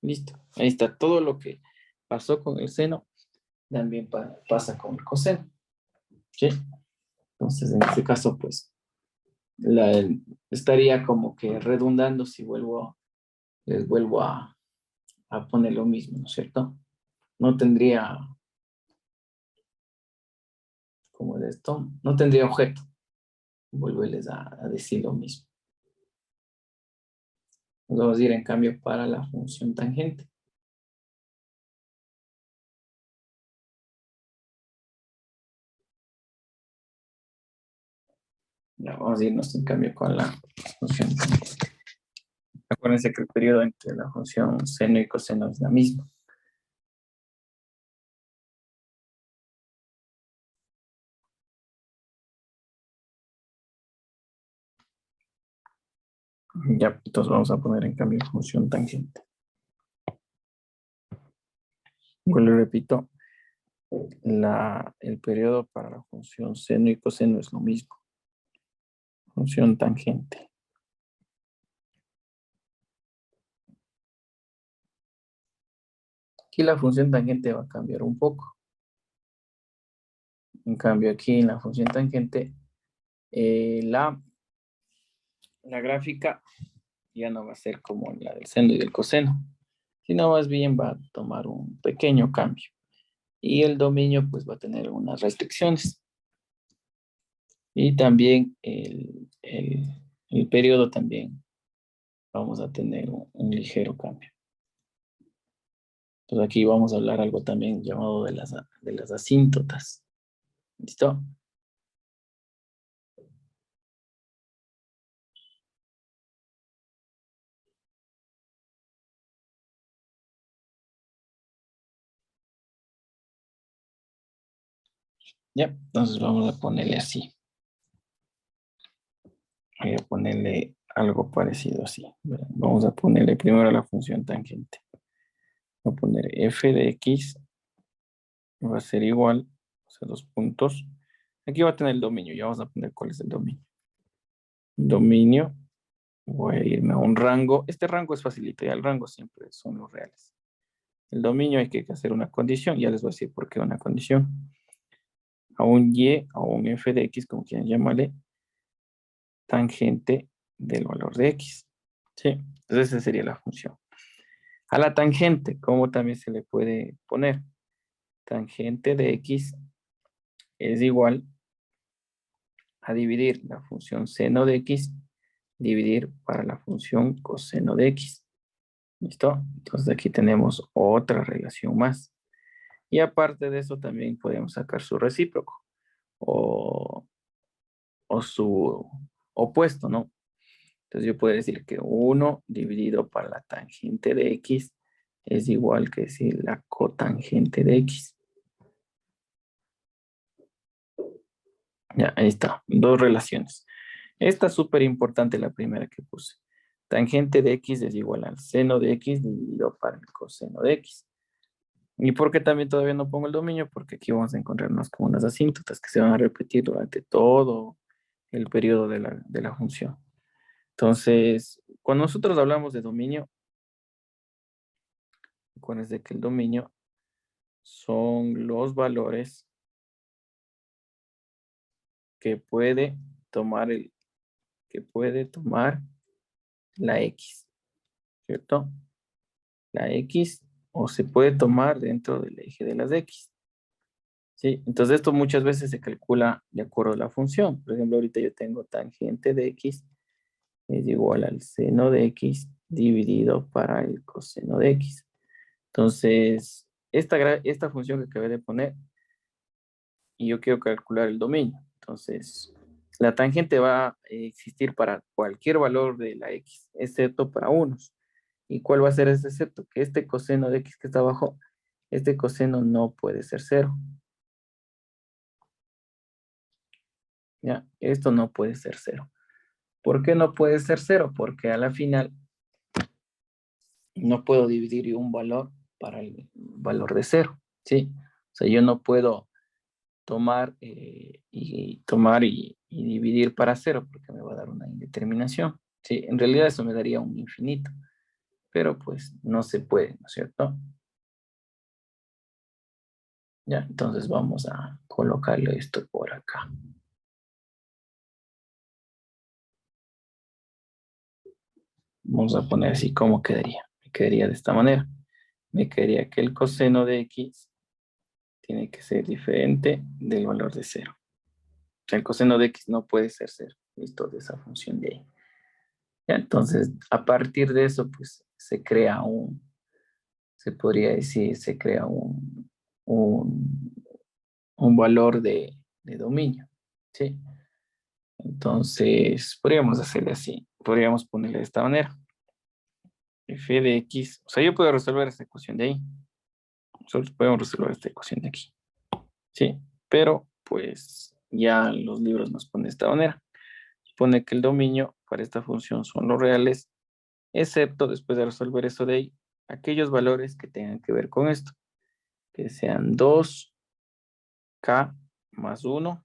Speaker 1: Listo. Ahí está todo lo que pasó con el seno, también pasa con el coseno. ¿Sí? Entonces, en este caso, pues, estaría como que redundando si les vuelvo a poner lo mismo, ¿no es cierto? No tendría, como de esto, no tendría objeto volverles a decir lo mismo. Nos vamos a ir en cambio para la función tangente. Ya vamos a irnos en cambio con la función tangente. Acuérdense que el periodo entre la función seno y coseno es la misma. Ya, entonces vamos a poner en cambio función tangente. Igual le repito, el periodo para la función seno y coseno es lo mismo. Función tangente. Aquí la función tangente va a cambiar un poco. En cambio aquí en la función tangente, la gráfica ya no va a ser como la del seno y del coseno, sino más bien va a tomar un pequeño cambio. Y el dominio pues va a tener unas restricciones. Y también el periodo también vamos a tener un ligero cambio. Entonces aquí vamos a hablar algo también llamado de las asíntotas. ¿Listo? Ya, entonces vamos a ponerle así. Voy a ponerle algo parecido así. Vamos a ponerle primero la función tangente. Voy a poner f de x va a ser igual, o sea, dos puntos. Aquí va a tener el dominio, ya vamos a poner cuál es el dominio. Dominio, voy a irme a un rango. Este rango es facilito, ya el rango siempre son los reales. El dominio hay que hacer una condición, ya les voy a decir por qué una condición. A un y, a un f de x, como quieran llamarle, tangente del valor de x. ¿Sí? Entonces esa sería la función. A la tangente, ¿cómo también se le puede poner? Tangente de x es igual a dividir la función seno de x, dividir para la función coseno de x. ¿Listo? Entonces aquí tenemos otra relación más. Y aparte de eso también podemos sacar su recíproco o, o su opuesto, ¿no? Entonces yo puedo decir que 1 dividido para la tangente de x es igual que decir la cotangente de x. Ya, ahí está, dos relaciones. Esta es súper importante, la primera que puse. Tangente de x es igual al seno de x dividido para el coseno de x. ¿Y por qué también todavía no pongo el dominio? Porque aquí vamos a encontrarnos con unas asíntotas que se van a repetir durante todo el periodo de la función. Entonces, cuando nosotros hablamos de dominio, acuérdense que el dominio son los valores que puede tomar que puede tomar la x, ¿cierto? La x o se puede tomar dentro del eje de las x. ¿Sí? Entonces esto muchas veces se calcula de acuerdo a la función. Por ejemplo, ahorita yo tengo tangente de x es igual al seno de x dividido para el coseno de x. Entonces, esta función que acabé de poner, y yo quiero calcular el dominio. Entonces, la tangente va a existir para cualquier valor de la x, excepto para unos. ¿Y cuál va a ser ese excepto? Que este coseno de x que está abajo, este coseno no puede ser cero. ¿Ya? Esto no puede ser cero. ¿Por qué no puede ser cero? Porque a la final no puedo dividir un valor para el valor de cero, ¿sí? O sea, yo no puedo tomar y dividir para cero porque me va a dar una indeterminación, ¿sí? En realidad eso me daría un infinito, pero pues no se puede, ¿no es cierto? Ya, entonces vamos a colocarle esto por acá. Vamos a poner así como quedaría. Me quedaría de esta manera. Me quedaría que el coseno de x tiene que ser diferente del valor de cero. O sea, el coseno de x no puede ser cero. Listo, de esa función de ahí. Ya, entonces, a partir de eso, pues se crea se podría decir, se crea un valor de dominio. ¿Sí? Entonces, podríamos hacerle así. Podríamos ponerle de esta manera. F de X. O sea, yo puedo resolver esta ecuación de ahí. Nosotros podemos resolver esta ecuación de aquí. Sí, pero pues ya los libros nos ponen de esta manera. Supone que el dominio para esta función son los reales, excepto después de resolver eso de ahí, aquellos valores que tengan que ver con esto, que sean 2k más 1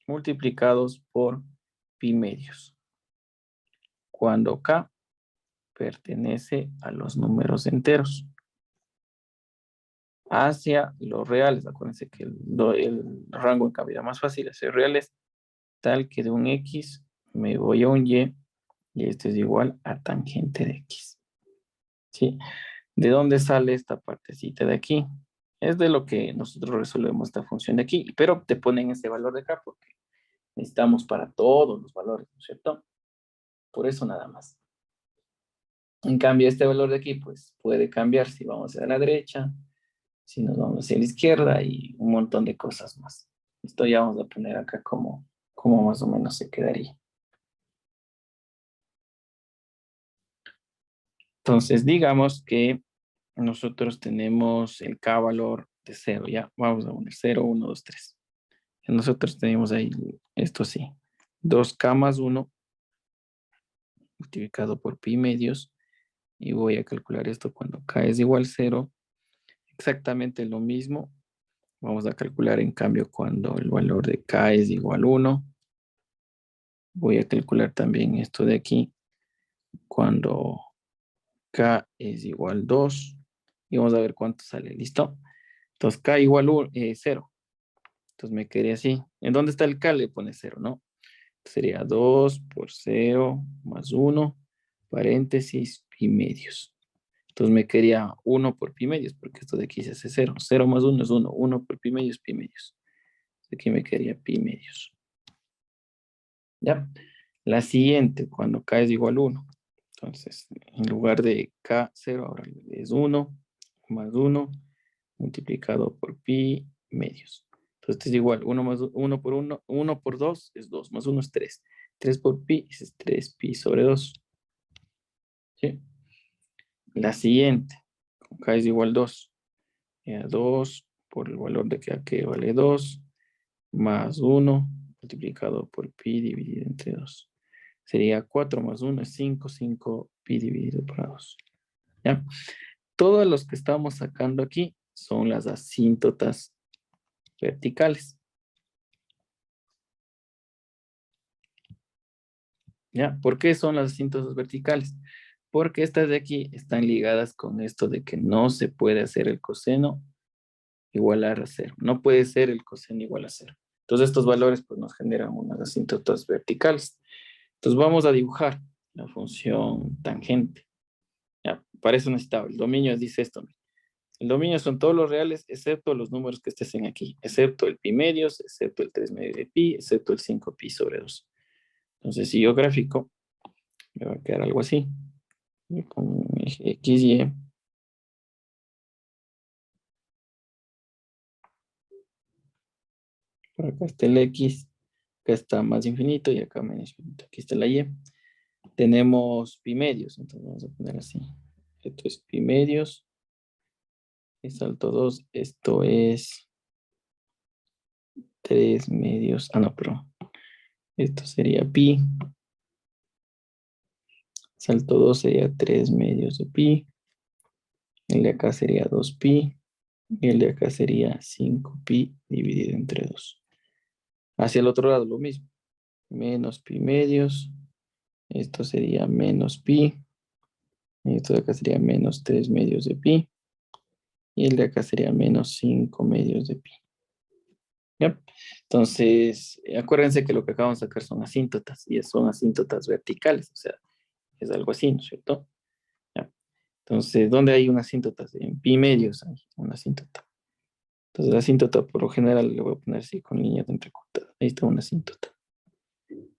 Speaker 1: multiplicados por pi medios, cuando k pertenece a los números enteros. Hacia los reales, acuérdense que el rango en cambio más fácil es ser reales, tal que de un x me voy a un y esto es igual a tangente de x. ¿Sí? ¿De dónde sale esta partecita de aquí? Es de lo que nosotros resolvemos esta función de aquí, pero te ponen ese valor de acá porque necesitamos para todos los valores, ¿no es cierto? Por eso nada más. En cambio, este valor de aquí, pues puede cambiar si vamos hacia la derecha, si nos vamos hacia la izquierda y un montón de cosas más. Esto ya vamos a poner acá como más o menos se quedaría. Entonces, digamos que nosotros tenemos el K valor de 0, ya. Vamos a poner 0, 1, 2, 3. Nosotros tenemos ahí esto sí. 2K más 1 multiplicado por pi medios. Y voy a calcular esto cuando K es igual a 0. Exactamente lo mismo. Vamos a calcular en cambio cuando el valor de K es igual a 1. Voy a calcular también esto de aquí cuando K es igual a 2. Y vamos a ver cuánto sale. ¿Listo? Entonces K igual a 0. Entonces me quedé así. ¿En dónde está el K? Le pone 0, ¿no? Sería 2 por 0 más 1, paréntesis, pi medios. Entonces me quedaría 1 por pi medios, porque esto de aquí se hace 0. 0 más 1 es 1. 1 por pi medios, pi medios. Aquí me quedaría pi medios. ¿Ya? La siguiente, cuando K es igual a 1. Entonces, en lugar de K0, ahora es 1 más 1 multiplicado por pi medios. Entonces, esto es igual, 1 más 1 por 1, 1 por 2 es 2, más 1 es 3. 3 por pi es 3 pi sobre 2. ¿Sí? La siguiente, con K es igual a 2. 2 por el valor de que vale 2, más 1 multiplicado por pi dividido entre 2. Sería 4 más 1 es 5, 5 pi dividido por 2. ¿Ya? Todos los que estamos sacando aquí son las asíntotas verticales. ¿Ya? ¿Por qué son las asíntotas verticales? Porque estas de aquí están ligadas con esto de que no se puede hacer el coseno igualar a 0. No puede ser el coseno igual a 0. Entonces estos valores pues nos generan unas asíntotas verticales. Entonces vamos a dibujar la función tangente. Ya, para eso necesitaba. El dominio dice esto. El dominio son todos los reales, excepto los números que estén aquí, excepto el pi medios, excepto el 3 medios de pi, excepto el 5 pi sobre 2. Entonces, si yo gráfico, me va a quedar algo así. Con eje X, Y. Por acá está el X, acá está más infinito y acá menos infinito. Aquí está la Y. Tenemos pi medios, entonces vamos a poner así. Esto es pi medios. Y salto 2, esto es 3 medios. Ah, no, pero esto sería pi. Salto 2 sería 3 medios de pi. El de acá sería 2pi. Y el de acá sería 5pi dividido entre 2. Hacia el otro lado lo mismo. Menos pi medios. Esto sería menos pi. Esto de acá sería menos 3 medios de pi. Y el de acá sería menos 5 medios de pi. ¿Ya? Entonces, acuérdense que lo que acabamos de sacar son asíntotas. Y son asíntotas verticales. O sea, es algo así, ¿no es cierto? ¿Ya? Entonces, ¿dónde hay una asíntota? En pi medios hay una asíntota. Entonces, la asíntota por lo general le voy a poner así con líneas entrecortadas. Ahí está una asíntota.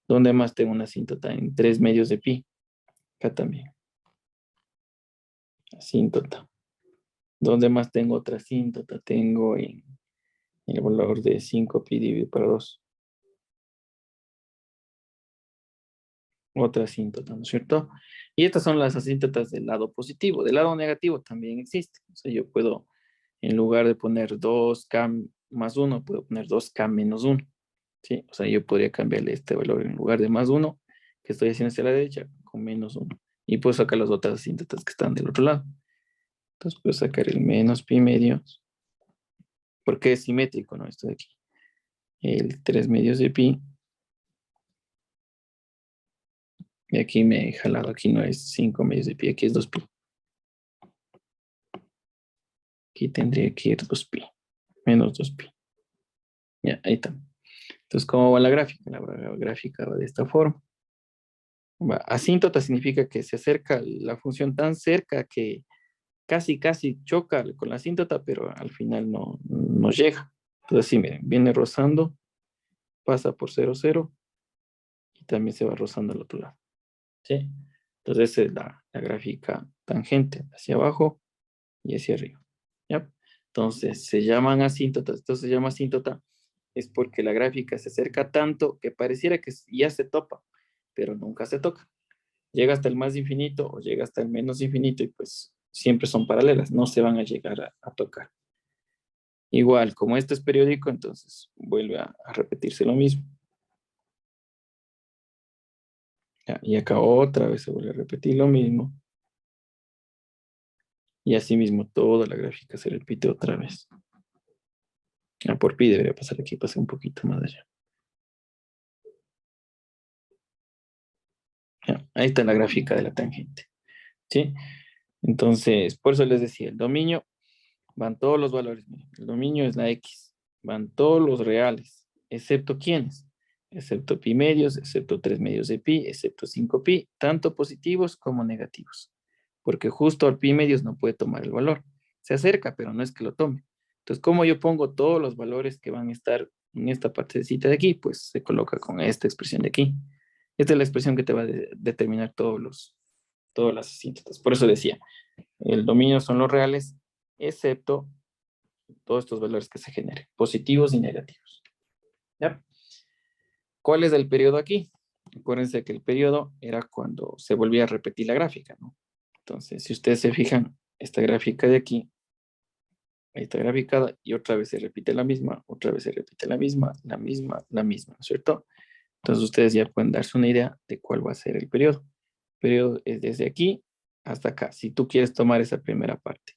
Speaker 1: ¿Dónde más tengo una asíntota? En 3 medios de pi. Acá también. Asíntota. ¿Dónde más tengo otra asíntota? Tengo en el valor de 5pi dividido por 2. otra asíntota, ¿no es cierto? Y estas son las asíntotas del lado positivo. Del lado negativo también existe. O sea, yo puedo, en lugar de poner 2K más uno, puedo poner 2K menos uno. ¿Sí? O sea, yo podría cambiarle este valor en lugar de más uno, que estoy haciendo hacia la derecha, con menos uno. Y puedo sacar las otras asíntotas que están del otro lado. Entonces puedo sacar el menos pi medios, porque es simétrico, ¿no? Esto de aquí. El 3 medios de pi. Y aquí me he jalado, aquí no es 5 medios de pi, aquí es 2 pi. Aquí tendría que ir 2pi, menos 2pi. Ya, ahí está. Entonces, ¿cómo va la gráfica? La gráfica va de esta forma. Asíntota significa que se acerca la función tan cerca que casi choca con la asíntota, pero al final no llega. Entonces, sí, miren, viene rozando, pasa por 0, 0 y también se va rozando al otro lado. ¿Sí? Entonces, esa es la gráfica tangente hacia abajo y hacia arriba. ¿Ya? Entonces, se llaman asíntotas. Entonces, se llama asíntota es porque la gráfica se acerca tanto que pareciera que ya se topa, pero nunca se toca. Llega hasta el más infinito o llega hasta el menos infinito y pues siempre son paralelas, no se van a llegar a tocar. Igual, como esto es periódico, entonces vuelve a repetirse lo mismo. Ya, y acá otra vez se vuelve a repetir lo mismo. Y así mismo toda la gráfica se repite otra vez. Por pi debería pasar aquí, pasé un poquito más allá. Ya, ahí está la gráfica de la tangente. ¿Sí? Entonces, por eso les decía, el dominio van todos los valores. Miren, el dominio es la X. Van todos los reales. ¿Excepto quiénes? Excepto pi medios, excepto 3 medios de pi, excepto 5 pi, tanto positivos como negativos. Porque justo al pi medios no puede tomar el valor. Se acerca, pero no es que lo tome. Entonces, como yo pongo todos los valores que van a estar en esta partecita de aquí, pues se coloca con esta expresión de aquí. Esta es la expresión que te va a determinar todas las asíntotas. Por eso decía, el dominio son los reales, excepto todos estos valores que se generen, positivos y negativos. ¿Ya? ¿Cuál es el periodo aquí? Acuérdense que el periodo era cuando se volvía a repetir la gráfica, ¿no? Entonces, si ustedes se fijan, esta gráfica de aquí, ahí está graficada y otra vez se repite la misma, otra vez se repite la misma, ¿no es cierto? Entonces, ustedes ya pueden darse una idea de cuál va a ser el periodo. El periodo es desde aquí hasta acá, si tú quieres tomar esa primera parte.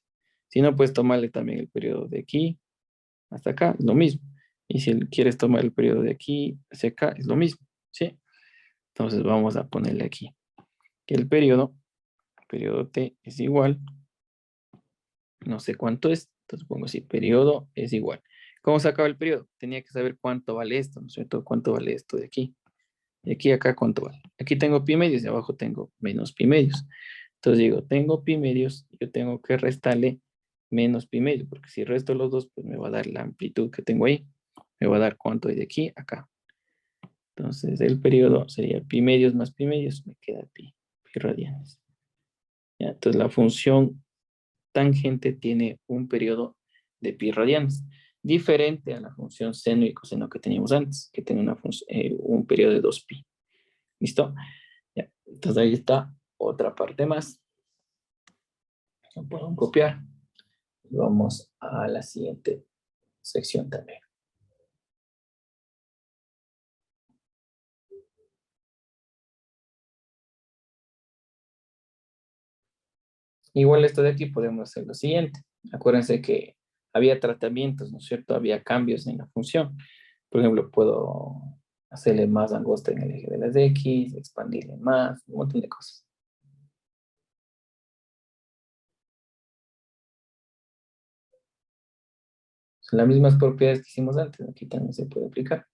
Speaker 1: Si no, puedes tomarle también el periodo de aquí hasta acá, es lo mismo. Y si quieres tomar el periodo de aquí hacia acá, es lo mismo, ¿sí? Entonces vamos a ponerle aquí que el periodo T es igual, no sé cuánto es, entonces pongo así, periodo es igual. ¿Cómo se acaba el periodo? Tenía que saber cuánto vale esto, ¿no es cierto? ¿Cuánto vale esto de aquí? De aquí a acá, ¿cuánto vale? Aquí tengo pi medios y abajo tengo menos pi medios. Entonces digo, tengo pi medios, yo tengo que restarle menos pi medios, porque si resto los dos, pues me va a dar la amplitud que tengo ahí. Me va a dar cuánto hay de aquí a acá. Entonces el periodo sería pi medios más pi medios, me queda pi radianes. ¿Ya? Entonces la función tangente tiene un periodo de pi radianes, diferente a la función seno y coseno que teníamos antes, que tiene un periodo de 2pi. ¿Listo? Ya. Entonces ahí está otra parte más. Lo puedo copiar. Vamos a la siguiente sección también. Igual esto de aquí podemos hacer lo siguiente. Acuérdense que había tratamientos, ¿no es cierto? Había cambios en la función. Por ejemplo, puedo hacerle más angosta en el eje de las X, expandirle más, un montón de cosas. Son las mismas propiedades que hicimos antes. Aquí también se puede aplicar.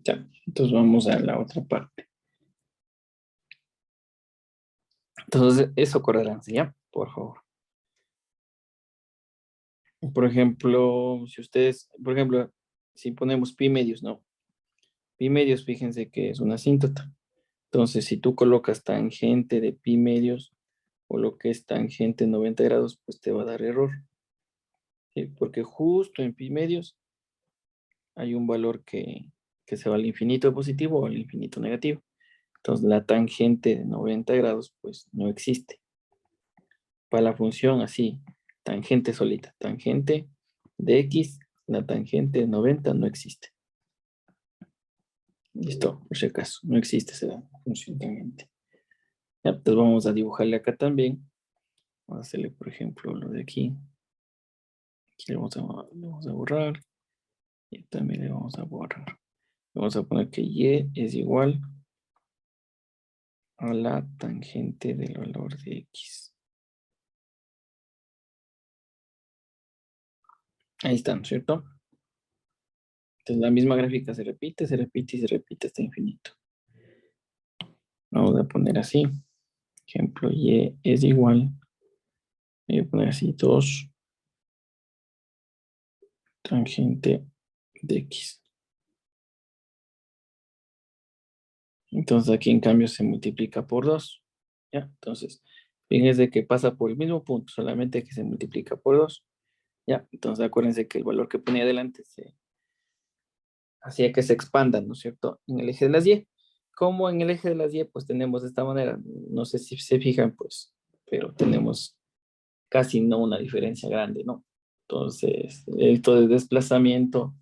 Speaker 1: Ya, entonces vamos a la otra parte. Entonces, eso acordaránse, ¿ya? Por favor. Por ejemplo, si ustedes, por ejemplo, si ponemos pi medios, no. Pi medios, fíjense que es una asíntota. Entonces, si tú colocas tangente de pi medios o lo que es tangente 90 grados, pues te va a dar error. ¿Sí? Porque justo en pi medios hay un valor que se va al infinito positivo o al infinito negativo. Entonces, la tangente de 90 grados, pues no existe. Para la función así, tangente solita, tangente de x, la tangente de 90 no existe. Listo, por si acaso, no existe esa función tangente. Ya, entonces vamos a dibujarle acá también. Vamos a hacerle, por ejemplo, lo de aquí. Aquí le vamos a borrar. Y también le vamos a borrar. Vamos a poner que y es igual a la tangente del valor de x. Ahí están, ¿cierto? Entonces la misma gráfica se repite, se repite y se repite hasta infinito. Vamos a poner así. Ejemplo, y es igual. Voy a poner así 2 tangente de x. Entonces aquí en cambio se multiplica por 2. ¿Ya? Entonces, fíjense que pasa por el mismo punto, solamente que se multiplica por 2. ¿Ya? Entonces acuérdense que el valor que ponía adelante se hacía que se expandan, ¿no es cierto? En el eje de las y. Como en el eje de las y, pues tenemos de esta manera, no sé si se fijan, pues, pero tenemos casi no una diferencia grande, ¿no? Entonces, todo el desplazamiento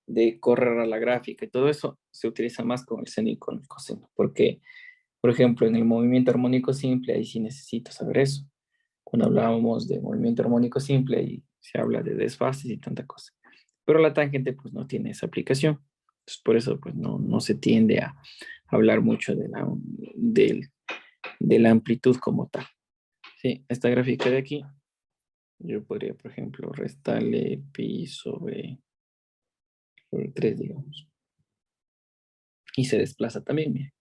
Speaker 1: de correr a la gráfica y todo eso se utiliza más con el seno y con el coseno, porque, por ejemplo, en el movimiento armónico simple, ahí sí necesito saber eso. Cuando hablábamos de movimiento armónico simple, ahí se habla de desfases y tanta cosa. Pero la tangente, pues, no tiene esa aplicación. Entonces, por eso, pues, no se tiende a hablar mucho de la amplitud como tal. Sí, esta gráfica de aquí, yo podría, por ejemplo, restarle pi sobre 3, digamos. Y se desplaza también, mire.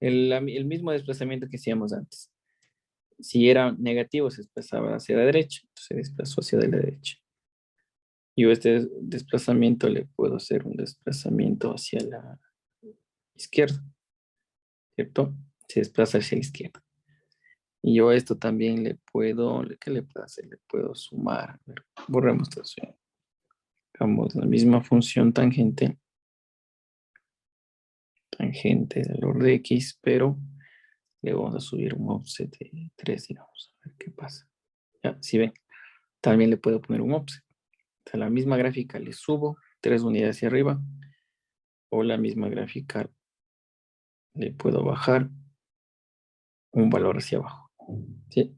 Speaker 1: El mismo desplazamiento que hacíamos antes. Si era negativo, se desplazaba hacia la derecha, entonces se desplazó hacia la derecha. Yo este desplazamiento le puedo hacer un desplazamiento hacia la izquierda, ¿cierto? Se desplaza hacia la izquierda. Y yo a esto también le puedo, ¿qué le puedo hacer? Le puedo sumar. A ver, borremos esto. Hagamos la misma función tangente, tangente del valor de x, pero le vamos a subir un offset de 3, digamos. A ver qué pasa. Ya, si ven, también le puedo poner un offset. O sea, la misma gráfica le subo 3 unidades hacia arriba, o la misma gráfica le puedo bajar un valor hacia abajo. ¿Sí?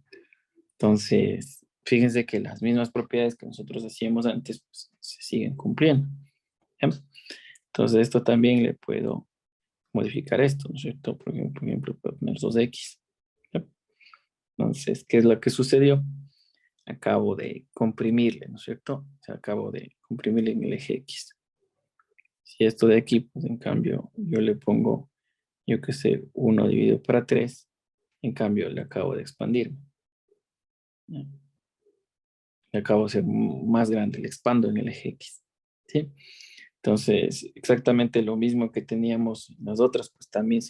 Speaker 1: Entonces, fíjense que las mismas propiedades que nosotros hacíamos antes pues, se siguen cumpliendo. ¿Ya? Entonces, esto también le puedo modificar esto, ¿no es cierto? Por ejemplo puedo poner 2x. ¿Ya? Entonces, ¿qué es lo que sucedió? Acabo de comprimirle, ¿no es cierto? O sea, acabo de comprimirle en el eje X. Si esto de aquí, pues en cambio, yo le pongo, yo qué sé, 1 dividido para 3, en cambio le acabo de expandir. ¿Ya? Le acabo de hacer más grande, le expando en el eje X. ¿Sí? Entonces, exactamente lo mismo que teníamos en las otras, pues también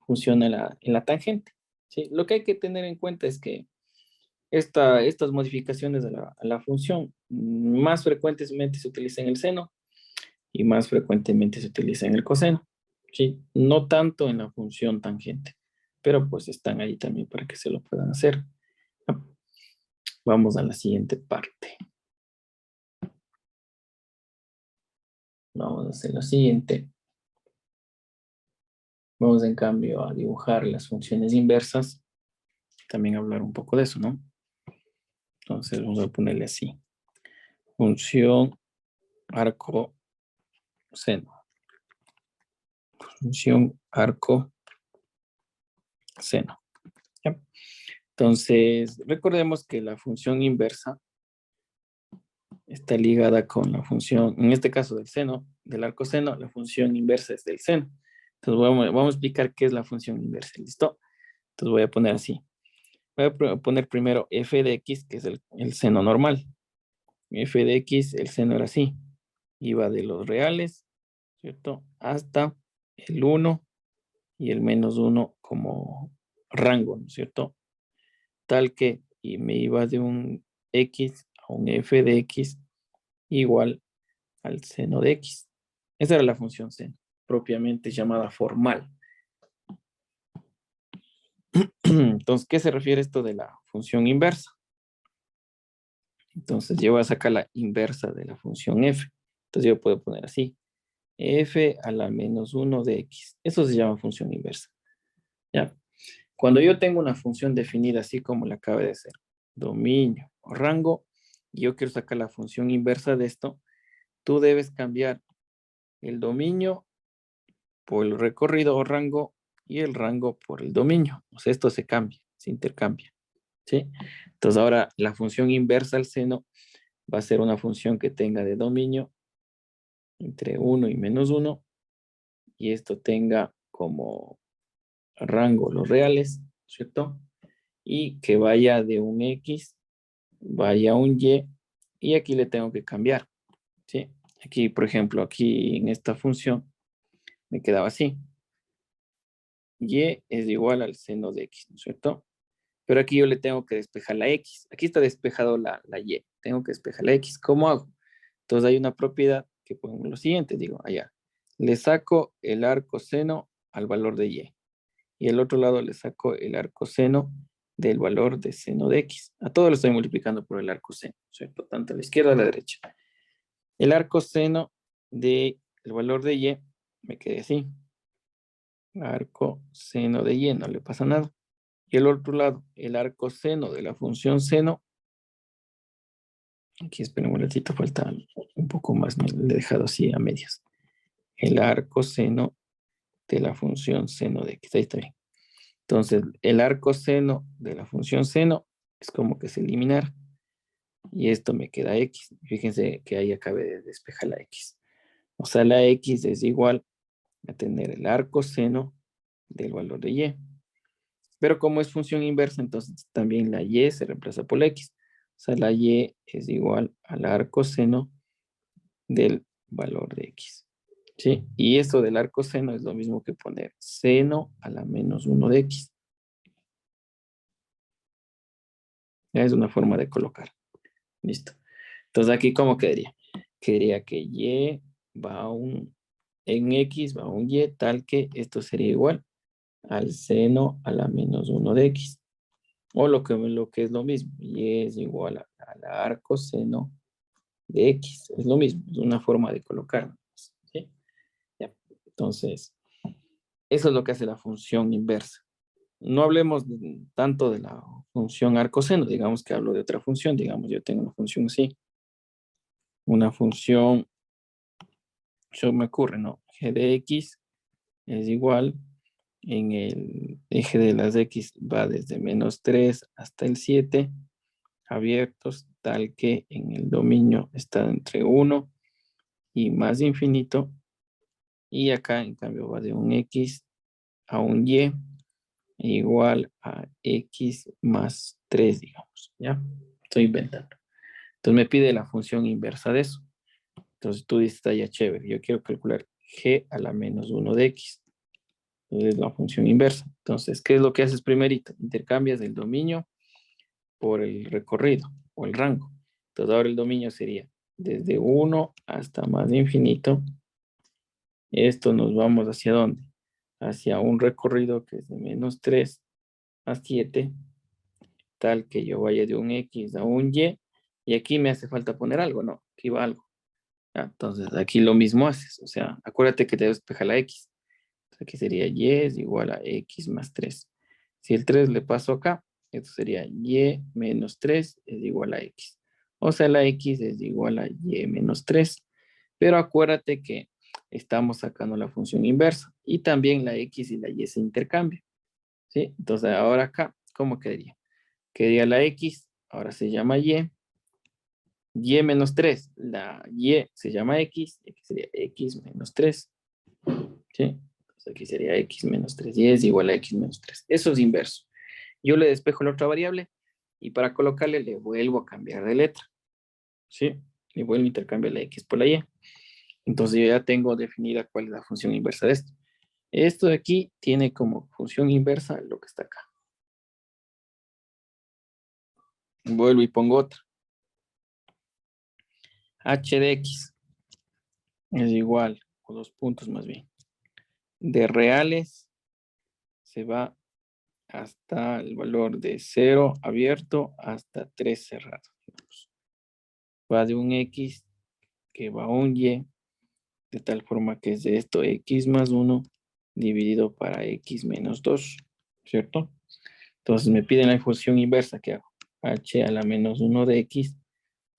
Speaker 1: funciona en la tangente. ¿Sí? Lo que hay que tener en cuenta es que estas modificaciones a la función más frecuentemente se utilizan en el seno y más frecuentemente se utiliza en el coseno. ¿Sí? No tanto en la función tangente, pero pues están ahí también para que se lo puedan hacer. Vamos a la siguiente parte. Vamos a hacer lo siguiente. Vamos en cambio a dibujar las funciones inversas. También hablar un poco de eso, ¿no? Entonces vamos a ponerle así. Función arco seno. Función arco seno. ¿Ya? Entonces, recordemos que la función inversa está ligada con la función, en este caso del seno, del arco seno, la función inversa es del seno. Entonces vamos a explicar qué es la función inversa, ¿listo? Entonces voy a poner así. Voy a poner primero f de x, que es el seno normal. F de x, el seno era así. Iba de los reales, ¿cierto? Hasta el 1 y el -1 como rango, ¿no es cierto? Tal que y me iba de un x a un f de x igual al seno de x. Esa era la función seno, propiamente llamada formal. Entonces, ¿qué se refiere esto de la función inversa? Entonces, yo voy a sacar la inversa de la función f. Entonces, yo puedo poner así, f a la -1 de x. Eso se llama función inversa. ¿Ya? Cuando yo tengo una función definida así como la acaba de ser, dominio o rango, y yo quiero sacar la función inversa de esto, tú debes cambiar el dominio por el recorrido o rango y el rango por el dominio. O sea, esto se cambia, se intercambia. ¿Sí? Entonces ahora la función inversa al seno va a ser una función que tenga de dominio entre 1 y -1 y esto tenga como rango los reales, ¿cierto? Y que vaya de un X, vaya a un y aquí le tengo que cambiar, ¿sí? Aquí, por ejemplo, aquí en esta función me quedaba así. Y es igual al seno de X, ¿no es cierto? Pero aquí yo le tengo que despejar la X. Aquí está despejado la Y. Tengo que despejar la X. ¿Cómo hago? Entonces hay una propiedad que pongo lo siguiente, digo, allá. Le saco el arco seno al valor de Y. Y el otro lado le saco el arco seno del valor de seno de X. A todo lo estoy multiplicando por el arco seno, ¿cierto? Tanto a la izquierda a la derecha. El arco seno del valor de Y me quedé así. Arco seno de Y, no le pasa nada. Y el otro lado, el arco seno de la función seno. Aquí esperen un ratito, falta un poco más, me lo he dejado así a medias. El arco seno de la función seno de X. Ahí está bien. Entonces, el arco seno de la función seno es como que se eliminar. Y esto me queda X. Fíjense que ahí acabé de despejar la X. O sea, la X es igual a tener el arco seno del valor de Y. Pero como es función inversa, entonces también la Y se reemplaza por la X. O sea, la Y es igual al arco seno del valor de X. ¿Sí? Y esto del arco seno es lo mismo que poner seno a la -1 de X. Ya es una forma de colocar. Listo. Entonces aquí, ¿cómo quedaría? Quedaría que Y va a en X va a un Y tal que esto sería igual al seno a la -1 de X. O lo que es lo mismo, Y es igual al arco seno de X. Es lo mismo, es una forma de colocarlo. ¿Sí? Ya. Entonces, eso es lo que hace la función inversa. No hablemos tanto de la función arcoseno, digamos que hablo de otra función, digamos yo tengo una función así, una función, yo me ocurre, ¿no? G de X es igual, en el eje de las X va desde -3 hasta el 7, abiertos, tal que en el dominio está entre 1 y más infinito, y acá en cambio va de un X a un Y igual a X más 3, digamos, ¿ya? Estoy inventando. Entonces me pide la función inversa de eso. Entonces tú dices, está ya chévere, yo quiero calcular G a la -1 de X. Entonces la función inversa. Entonces, ¿qué es lo que haces primerito? Intercambias el dominio por el recorrido o el rango. Entonces ahora el dominio sería desde 1 hasta más infinito. Esto nos vamos hacia dónde? Hacia un recorrido que es de -3 a 7, tal que yo vaya de un X a un y aquí me hace falta poner algo, ¿no? Aquí va algo. ¿Ya? Entonces aquí lo mismo haces, o sea, acuérdate que debes despejar la X. Aquí sería Y es igual a X más 3. Si el 3 le paso acá, esto sería Y menos 3 es igual a X. O sea, la X es igual a Y menos 3. Pero acuérdate que estamos sacando la función inversa. Y también la X y la Y se intercambian. ¿Sí? Entonces, ahora acá, ¿cómo quedaría? Quedaría la X, ahora se llama Y. y menos 3. La y se llama x, y aquí sería x menos 3. ¿Sí? Entonces aquí sería x menos 3. Y es igual a x menos 3. Eso es inverso. Yo le despejo la otra variable y para colocarle le vuelvo a cambiar de letra. ¿Sí? Le vuelvo a intercambiar la x por la y. Entonces yo ya tengo definida cuál es la función inversa de esto. Esto de aquí tiene como función inversa lo que está acá. Vuelvo y pongo otra. H de x es igual, o 2 puntos más bien, de reales se va hasta el valor de 0 abierto hasta 3 cerrado. Va de un x que va a un y, de tal forma que es de esto x más 1 dividido para x menos 2, ¿cierto? Entonces me piden la función inversa que hago. H a la menos 1 de x,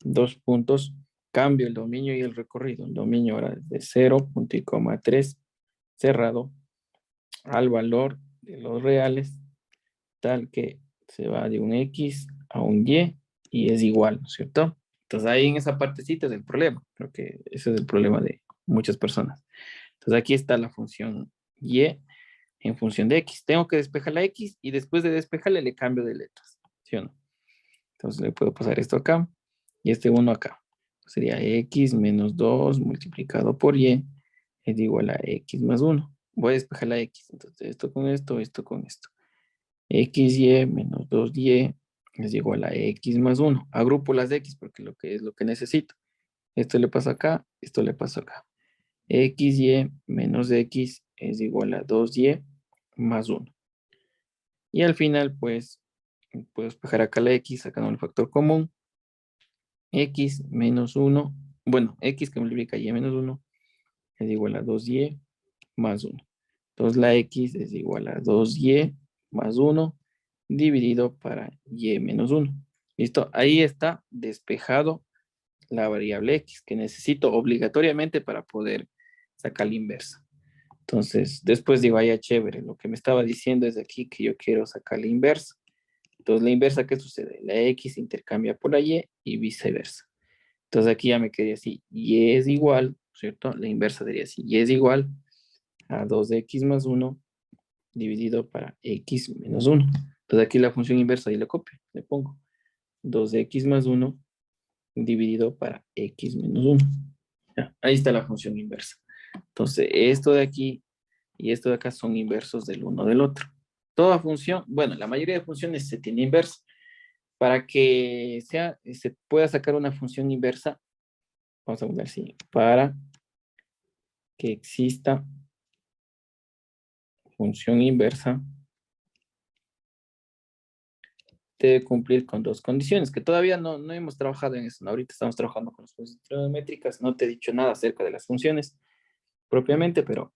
Speaker 1: 2 puntos, cambio el dominio y el recorrido. El dominio ahora es de 0, punto y coma 3, cerrado, al valor de los reales, tal que se va de un x a un y es igual, ¿no es cierto? Entonces ahí en esa partecita es el problema. Creo que ese es el problema de muchas personas. Entonces aquí está la función y en función de x. Tengo que despejar la x y después de despejarle le cambio de letras, ¿sí o no? Entonces le puedo pasar esto acá y este 1 acá. Sería x menos 2 multiplicado por y es igual a x más 1. Voy a despejar la x. Entonces esto con esto con esto. XY menos 2y es igual a x más 1. Agrupo las x porque lo que es lo que necesito. Esto le pasa acá, esto le pasa acá. XY menos x es igual a 2y más 1. Y al final, pues, puedo despejar acá la x sacando el factor común. X menos 1, bueno, x que multiplica y menos 1 es igual a 2y más 1. Entonces la x es igual a 2y más 1 dividido para y menos 1. ¿Listo? Ahí está despejado la variable x que necesito obligatoriamente para poder sacar la inversa. Entonces, después digo, ya chévere, lo que me estaba diciendo es aquí que yo quiero sacar la inversa. Entonces, la inversa, ¿qué sucede? La x se intercambia por la y viceversa. Entonces, aquí ya me quedé así, y es igual, ¿cierto? La inversa sería así, y es igual a 2x más 1 dividido para x menos 1. Entonces, aquí la función inversa, ahí le copio, le pongo 2x más 1 dividido para x menos 1. Ya, ahí está la función inversa. Entonces, esto de aquí y esto de acá son inversos del uno del otro. Toda función, bueno, la mayoría de funciones se tiene inversa. Para que se pueda sacar una función inversa, vamos a poner así, para que exista función inversa, debe cumplir con dos condiciones, que todavía no hemos trabajado en eso, ¿no? Ahorita estamos trabajando con las funciones trigonométricas, no te he dicho nada acerca de las funciones propiamente, pero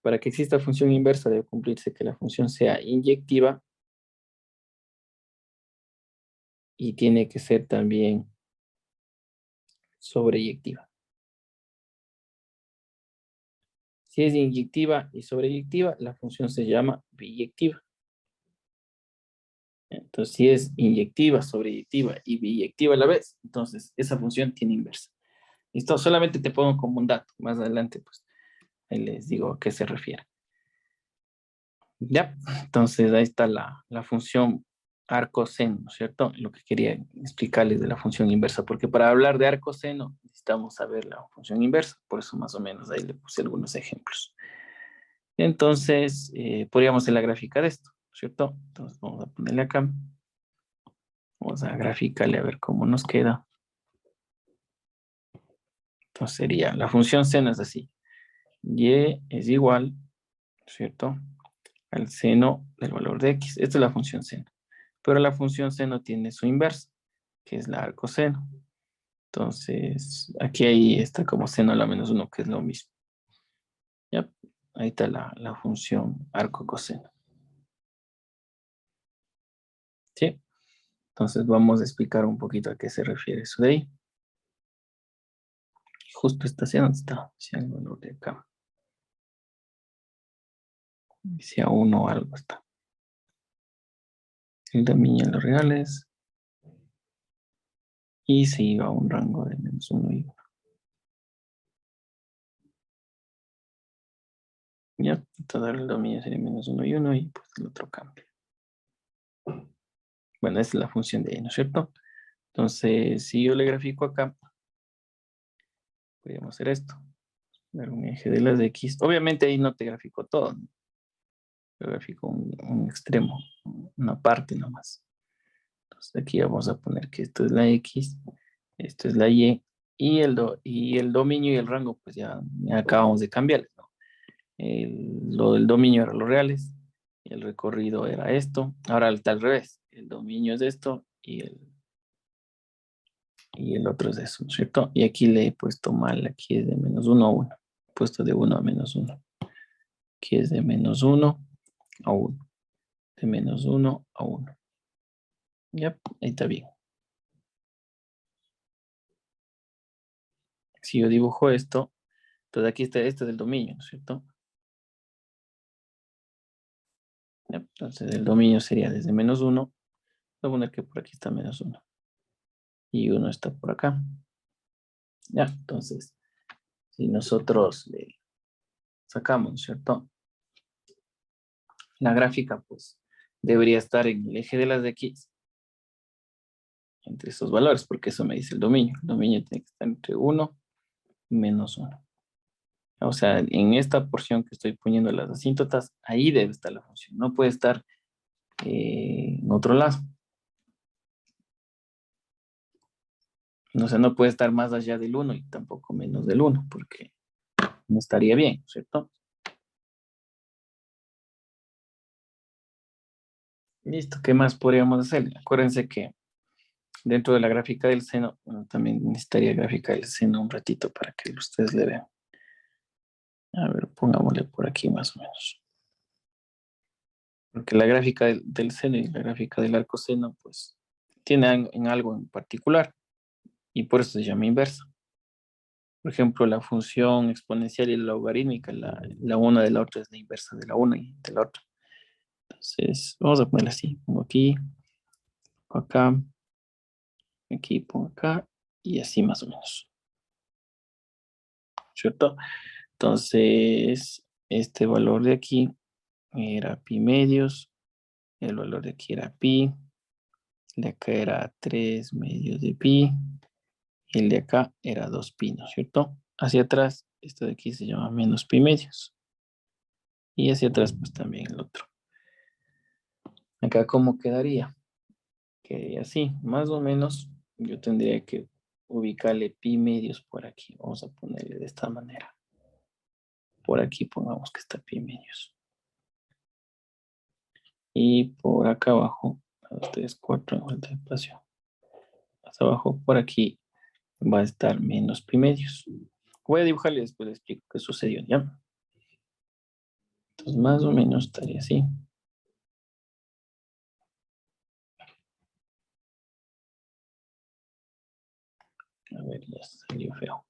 Speaker 1: para que exista función inversa debe cumplirse que la función sea inyectiva y tiene que ser también sobreyectiva. Si es inyectiva y sobreyectiva, la función se llama biyectiva. Entonces, si es inyectiva, sobreyectiva y biyectiva a la vez, entonces esa función tiene inversa. Esto solamente te pongo como un dato. Más adelante, pues, ahí les digo a qué se refiere. Ya, entonces ahí está la función arcoseno, ¿no es cierto? Lo que quería explicarles de la función inversa, porque para hablar de arcoseno necesitamos saber la función inversa, por eso más o menos ahí le puse algunos ejemplos. Entonces, podríamos hacer la gráfica de esto, ¿no es cierto? Entonces vamos a ponerle acá, vamos a graficarle a ver cómo nos queda. Entonces sería, la función seno es así, y es igual, ¿no es cierto?, al seno del valor de x. Esta es la función seno. Pero la función seno tiene su inversa, que es la arcoseno. Entonces, aquí ahí está como seno a la menos 1, que es lo mismo. ¿Ya? Ahí está la función arco-coseno. ¿Sí? Entonces vamos a explicar un poquito a qué se refiere eso de ahí. Justo está hacia dónde está, hacia el valor de acá. Hacia 1 algo está. El dominio de los reales. y se iba a un rango de -1 y 1. Ya, entonces el dominio sería -1 y 1 y pues el otro cambia. Bueno, esa es la función de y, ¿no es cierto? Entonces, si yo le grafico acá, podríamos hacer esto. Dar un eje de las X. Obviamente ahí no te grafico todo, ¿no? Te grafico un extremo, una parte nomás. Entonces aquí vamos a poner que esto es la X, esto es la y el dominio y el rango, pues ya acabamos de cambiar, ¿no? Lo del dominio era los reales, y el recorrido era esto. Ahora está al revés, el dominio es esto y el otro es eso, ¿no es cierto? Y aquí le he puesto mal, aquí es de -1 a 1. He puesto de 1 a -1. Aquí es de -1 a 1. De -1 a 1. Ya, ahí está bien. Si yo dibujo esto, entonces aquí está este del dominio, ¿no es cierto? Ya, entonces el dominio sería desde -1. Voy a poner que por aquí está -1. Y 1 está por acá. Ya, entonces, si nosotros le sacamos, ¿no es cierto? La gráfica, pues, debería estar en el eje de las de X, entre esos valores, porque eso me dice el dominio. El dominio tiene que estar entre 1 y -1. O sea, en esta porción que estoy poniendo las asíntotas, ahí debe estar la función. No puede estar en otro lado. O sea, no puede estar más allá del 1 y tampoco menos del 1, porque no estaría bien, ¿cierto? Listo, ¿qué más podríamos hacer? Acuérdense que dentro de la gráfica del seno, bueno, también necesitaría gráfica del seno un ratito para que ustedes le vean. A ver, pongámosle por aquí más o menos. Porque la gráfica del seno y la gráfica del arco seno, pues, tienen en algo en particular y por eso se llama inversa. Por ejemplo, la función exponencial y la logarítmica, la una de la otra es la inversa de la una y de la otra. Entonces, vamos a ponerla así. Pongo aquí, pongo acá, aquí, pongo acá y así más o menos. ¿Cierto? Entonces, este valor de aquí era pi medios, el valor de aquí era pi, el de acá era 3 medios de pi, y el de acá era 2 pi, ¿no es cierto? Hacia atrás, esto de aquí se llama menos pi medios. Y hacia atrás, pues también el otro. Acá, ¿cómo quedaría? Quedaría así, más o menos, yo tendría que ubicarle pi medios por aquí. Vamos a ponerle de esta manera. Por aquí pongamos que está pi medios. Y por acá abajo, 2, 3, 4, en falta de espacio. Más abajo, por aquí, va a estar menos pi medios. Voy a dibujarle y después les explico qué sucedió, ¿ya? Entonces, más o menos estaría así. A ver, ya salió feo.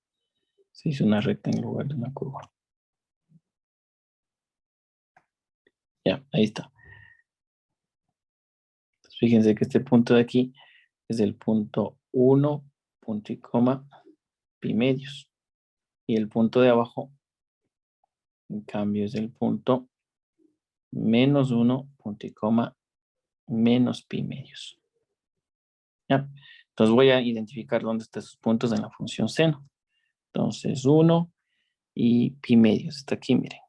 Speaker 1: Se hizo una recta en lugar de una curva. Ya, ahí está. Entonces, fíjense que este punto de aquí es el punto 1, punto y coma, pi medios. Y el punto de abajo, en cambio, es el punto -1, punto y coma, menos pi medios. ¿Ya? Entonces voy a identificar dónde están esos puntos en la función seno. Entonces 1 y pi medios. Está aquí, miren.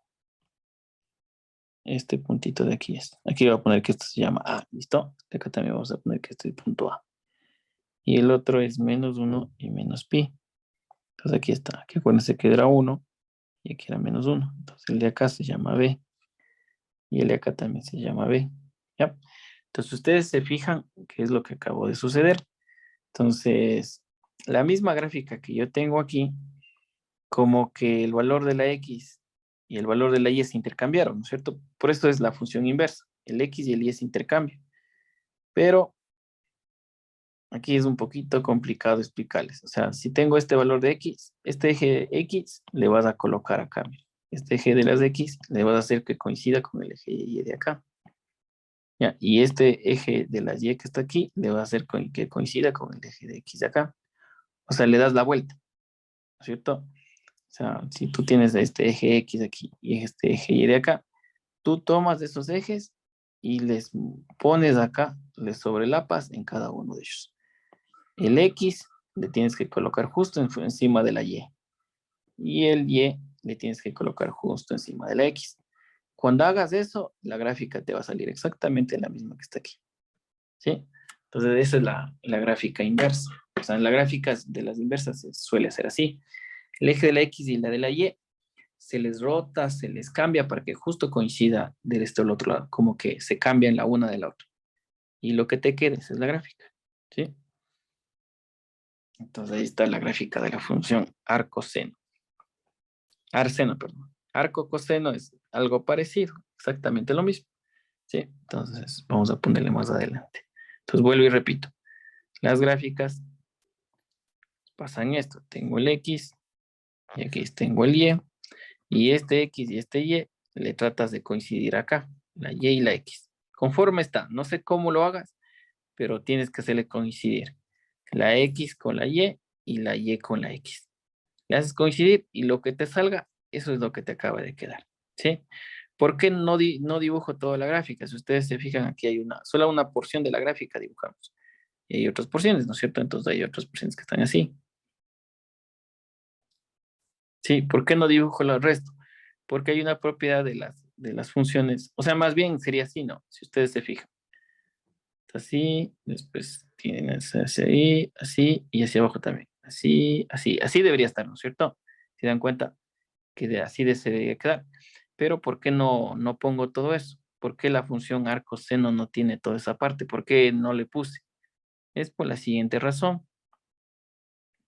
Speaker 1: Este puntito de aquí es. Aquí voy a poner que esto se llama A. ¿Listo? Acá también vamos a poner que este es el punto A. Y el otro es -1 y menos pi. Entonces aquí está. Aquí acuérdense que era 1 y aquí era -1. Entonces el de acá se llama B. Y el de acá también se llama B. ¿Ya? Entonces ustedes se fijan qué es lo que acabó de suceder. Entonces, la misma gráfica que yo tengo aquí, como que el valor de la X y el valor de la Y se intercambiaron, ¿no es cierto? Por esto es la función inversa. El X y el Y se intercambian. Pero aquí es un poquito complicado explicarles. O sea, si tengo este valor de X, este eje X le vas a colocar acá. Mira. Este eje de las X le vas a hacer que coincida con el eje Y de acá. ¿Ya? Y este eje de las Y que está aquí le va a hacer que coincida con el eje de X de acá. O sea, le das la vuelta, ¿no es cierto? O sea, si tú tienes este eje X aquí y este eje Y de acá, tú tomas esos ejes y les pones acá, les sobrelapas en cada uno de ellos. El X le tienes que colocar justo encima de la Y. Y el Y le tienes que colocar justo encima de la X. Cuando hagas eso, la gráfica te va a salir exactamente la misma que está aquí. ¿Sí? Entonces, esa es la gráfica inversa. O sea, en las gráficas de las inversas suele ser así. El eje de la X y la de la Y se les rota, se les cambia para que justo coincida del este al otro lado, como que se cambian la una de la otra. Y lo que te quede, esa es la gráfica. ¿Sí? Entonces, ahí está la gráfica de la función arcoseno. Arseno, perdón. Arco coseno es algo parecido, exactamente lo mismo. ¿Sí? Entonces, vamos a ponerle más adelante. Entonces, vuelvo y repito. Las gráficas pasan esto. Tengo el X y aquí tengo el Y. Y este X y este Y le tratas de coincidir acá, la Y y la X. Conforme está, no sé cómo lo hagas, pero tienes que hacerle coincidir la X con la y la Y con la X. Le haces coincidir y lo que te salga, eso es lo que te acaba de quedar. ¿Sí? ¿Por qué no dibujo toda la gráfica? Si ustedes se fijan, aquí hay solo una porción de la gráfica dibujamos. Y hay otras porciones, ¿no es cierto? Entonces hay otras porciones que están así. ¿Sí? ¿Por qué no dibujo el resto? Porque hay una propiedad de las funciones. O sea, más bien sería así, ¿no? Si ustedes se fijan. Así, después tienen así, así y hacia abajo también. Así, así, así debería estar, ¿no es cierto? Si dan cuenta que así se debería quedar. Pero ¿por qué no pongo todo eso? ¿Por qué la función arco seno no tiene toda esa parte? ¿Por qué no le puse? Es por la siguiente razón.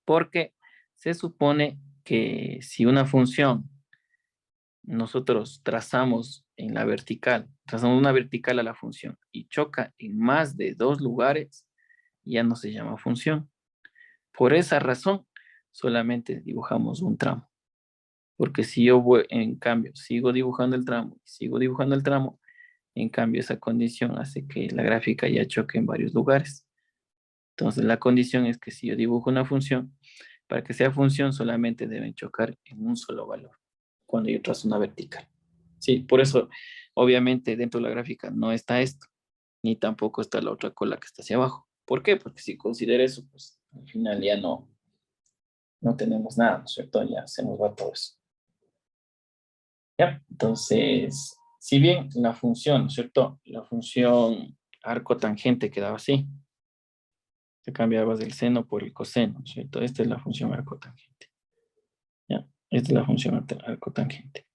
Speaker 1: Porque se supone que si una función nosotros trazamos una vertical a la función y choca en más de dos lugares, ya no se llama función. Por esa razón, solamente dibujamos un tramo. Porque si yo, en cambio, sigo dibujando el tramo, en cambio, esa condición hace que la gráfica ya choque en varios lugares. Entonces, la condición es que si yo dibujo una función, para que sea función solamente deben chocar en un solo valor, cuando yo trazo una vertical. Sí, por eso, obviamente, dentro de la gráfica no está esto, ni tampoco está la otra cola que está hacia abajo. ¿Por qué? Porque si considero eso, pues al final ya no tenemos nada, ¿no es cierto? Ya se nos va todo eso. ¿Ya? Entonces, si bien la función, ¿no es cierto? La función arco tangente quedaba así. Te cambiabas el seno por el coseno, ¿no es cierto? Esta es la función arco tangente. ¿Ya? Esta es la función arco tangente.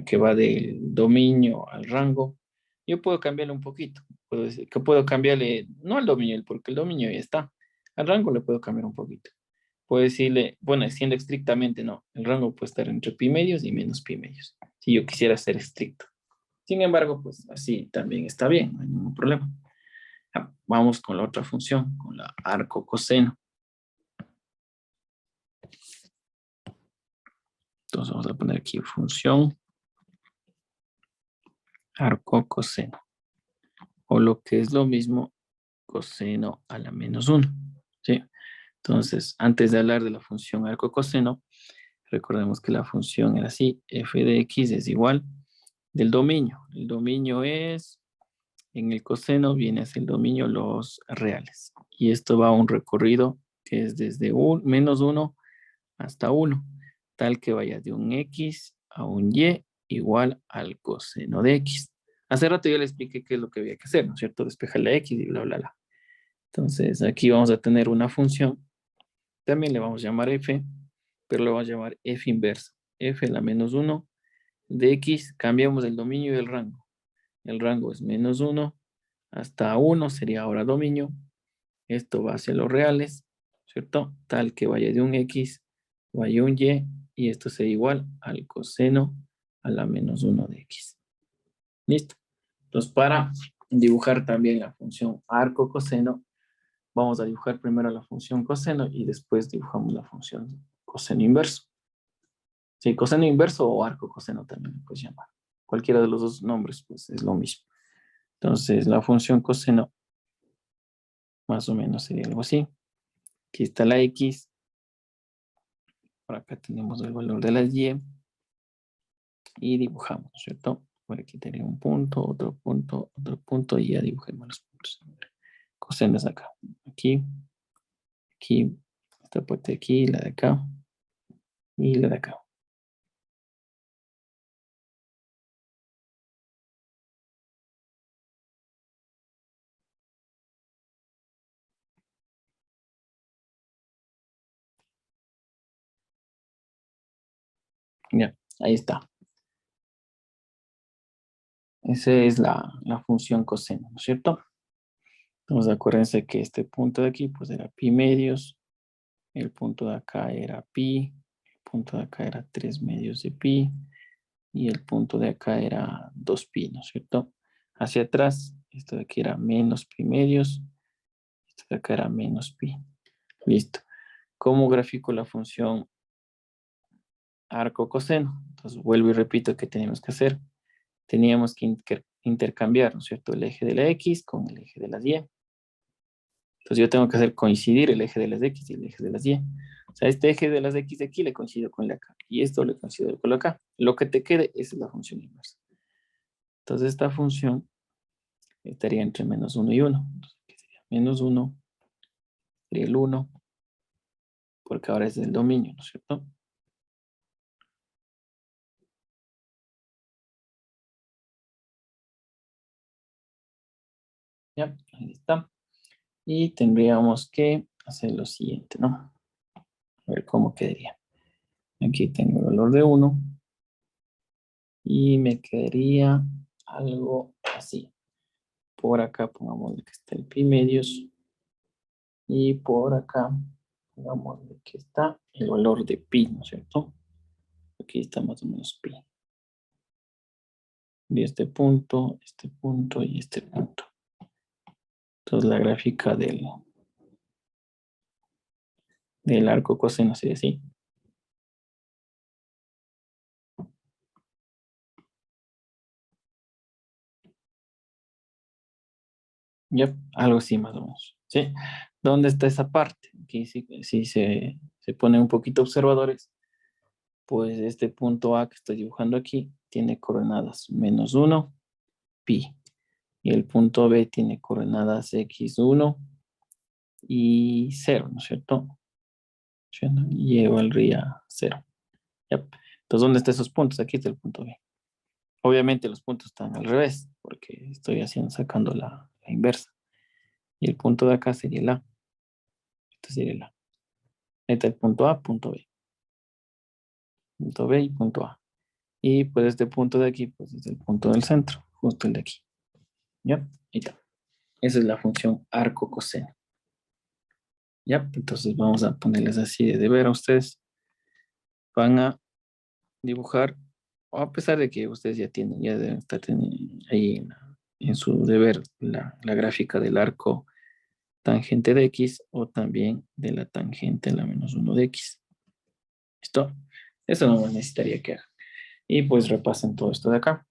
Speaker 1: Que va del dominio al rango. Yo puedo cambiarle un poquito. Puedo decir que puedo cambiarle, no al dominio, porque el dominio ya está. Al rango le puedo cambiar un poquito. Puedo decirle, bueno, siendo estrictamente no. El rango puede estar entre pi medios y menos pi medios. Si yo quisiera ser estricto. Sin embargo, pues así también está bien, no hay ningún problema. Vamos con la otra función, con la arco coseno. Entonces vamos a poner aquí función arco coseno. O lo que es lo mismo, coseno a la menos 1. ¿Sí? Entonces, antes de hablar de la función arco coseno, recordemos que la función era así, f de x es igual del dominio. El dominio es, en el coseno viene a ser el dominio los reales. Y esto va a un recorrido que es desde menos 1 hasta 1, tal que vaya de un x a un y igual al coseno de x. Hace rato ya le expliqué qué es lo que había que hacer, ¿no es cierto? Despejar la x y bla, bla, bla. Entonces, aquí vamos a tener una función. También le vamos a llamar f, pero le vamos a llamar f inversa. F la menos 1 de x, cambiamos el dominio y el rango. El rango es menos 1 hasta 1, sería ahora dominio. Esto va hacia los reales, ¿cierto? Tal que vaya de un x, vaya un y esto sería igual al coseno a la menos 1 de x. ¿Listo? Entonces, para dibujar también la función arco coseno, vamos a dibujar primero la función coseno y después dibujamos la función coseno inverso. Sí, coseno inverso o arco coseno también lo puedes llamar. Cualquiera de los dos nombres, pues es lo mismo. Entonces, la función coseno más o menos sería algo así. Aquí está la x Por acá tenemos el valor de las y y dibujamos, ¿cierto? Por aquí tenía un punto, otro punto y ya dibujemos los puntos. Cosenos acá. Aquí, aquí, esta parte de aquí, la de acá y la de acá. Ya, ahí está. Esa es la función coseno, ¿no es cierto? Entonces acuérdense que este punto de aquí pues era pi medios, el punto de acá era pi, el punto de acá era 3 medios de pi y el punto de acá era 2 pi, ¿no es cierto? Hacia atrás, esto de aquí era menos pi medios, esto de acá era menos pi. Listo. ¿Cómo grafico la función arco coseno? Entonces vuelvo y repito qué teníamos que hacer. Teníamos que intercambiar, ¿no es cierto? El eje de la X con el eje de las Y. Entonces yo tengo que hacer coincidir el eje de las X y el eje de las Y. O sea, este eje de las X de aquí le coincido con el de acá. Y esto le coincido con el de acá. Lo que te quede es la función inversa. Entonces esta función estaría entre menos 1 y 1. Entonces, ¿qué sería? Menos 1 sería el 1, porque ahora es del dominio, ¿no es cierto? Ya, ahí está. Y tendríamos que hacer lo siguiente, ¿no? A ver cómo quedaría. Aquí tengo el valor de 1 y me quedaría algo así. Por acá pongamos que está el pi medios y por acá pongamos que está el valor de pi, ¿no es cierto? Aquí está más o menos pi. Y este punto y este punto. Entonces la gráfica del arco coseno sería así. Ya, algo así más o menos. ¿Sí? ¿Dónde está esa parte? Aquí si se ponen un poquito observadores, pues este punto A que estoy dibujando aquí tiene coordenadas menos 1, pi. Y el punto B tiene coordenadas x1 y 0, ¿no es cierto? Y valdría 0. Yep. Entonces, ¿dónde están esos puntos? Aquí está el punto B. Obviamente los puntos están al revés, porque estoy sacando la inversa. Y el punto de acá sería el A. Este sería el A. Ahí está el punto A, punto B. Punto B y punto A. Y pues este punto de aquí, pues es el punto del centro, justo el de aquí. ¿Ya? Ahí está. Esa es la función arco coseno. ¿Ya? Entonces vamos a ponerles así de deber a ustedes. Van a dibujar, o a pesar de que ustedes ya deben estar ahí en su deber la gráfica del arco tangente de X o también de la tangente a la menos 1 de X. ¿Listo? Eso no necesitaría que hagan. Y pues repasen todo esto de acá.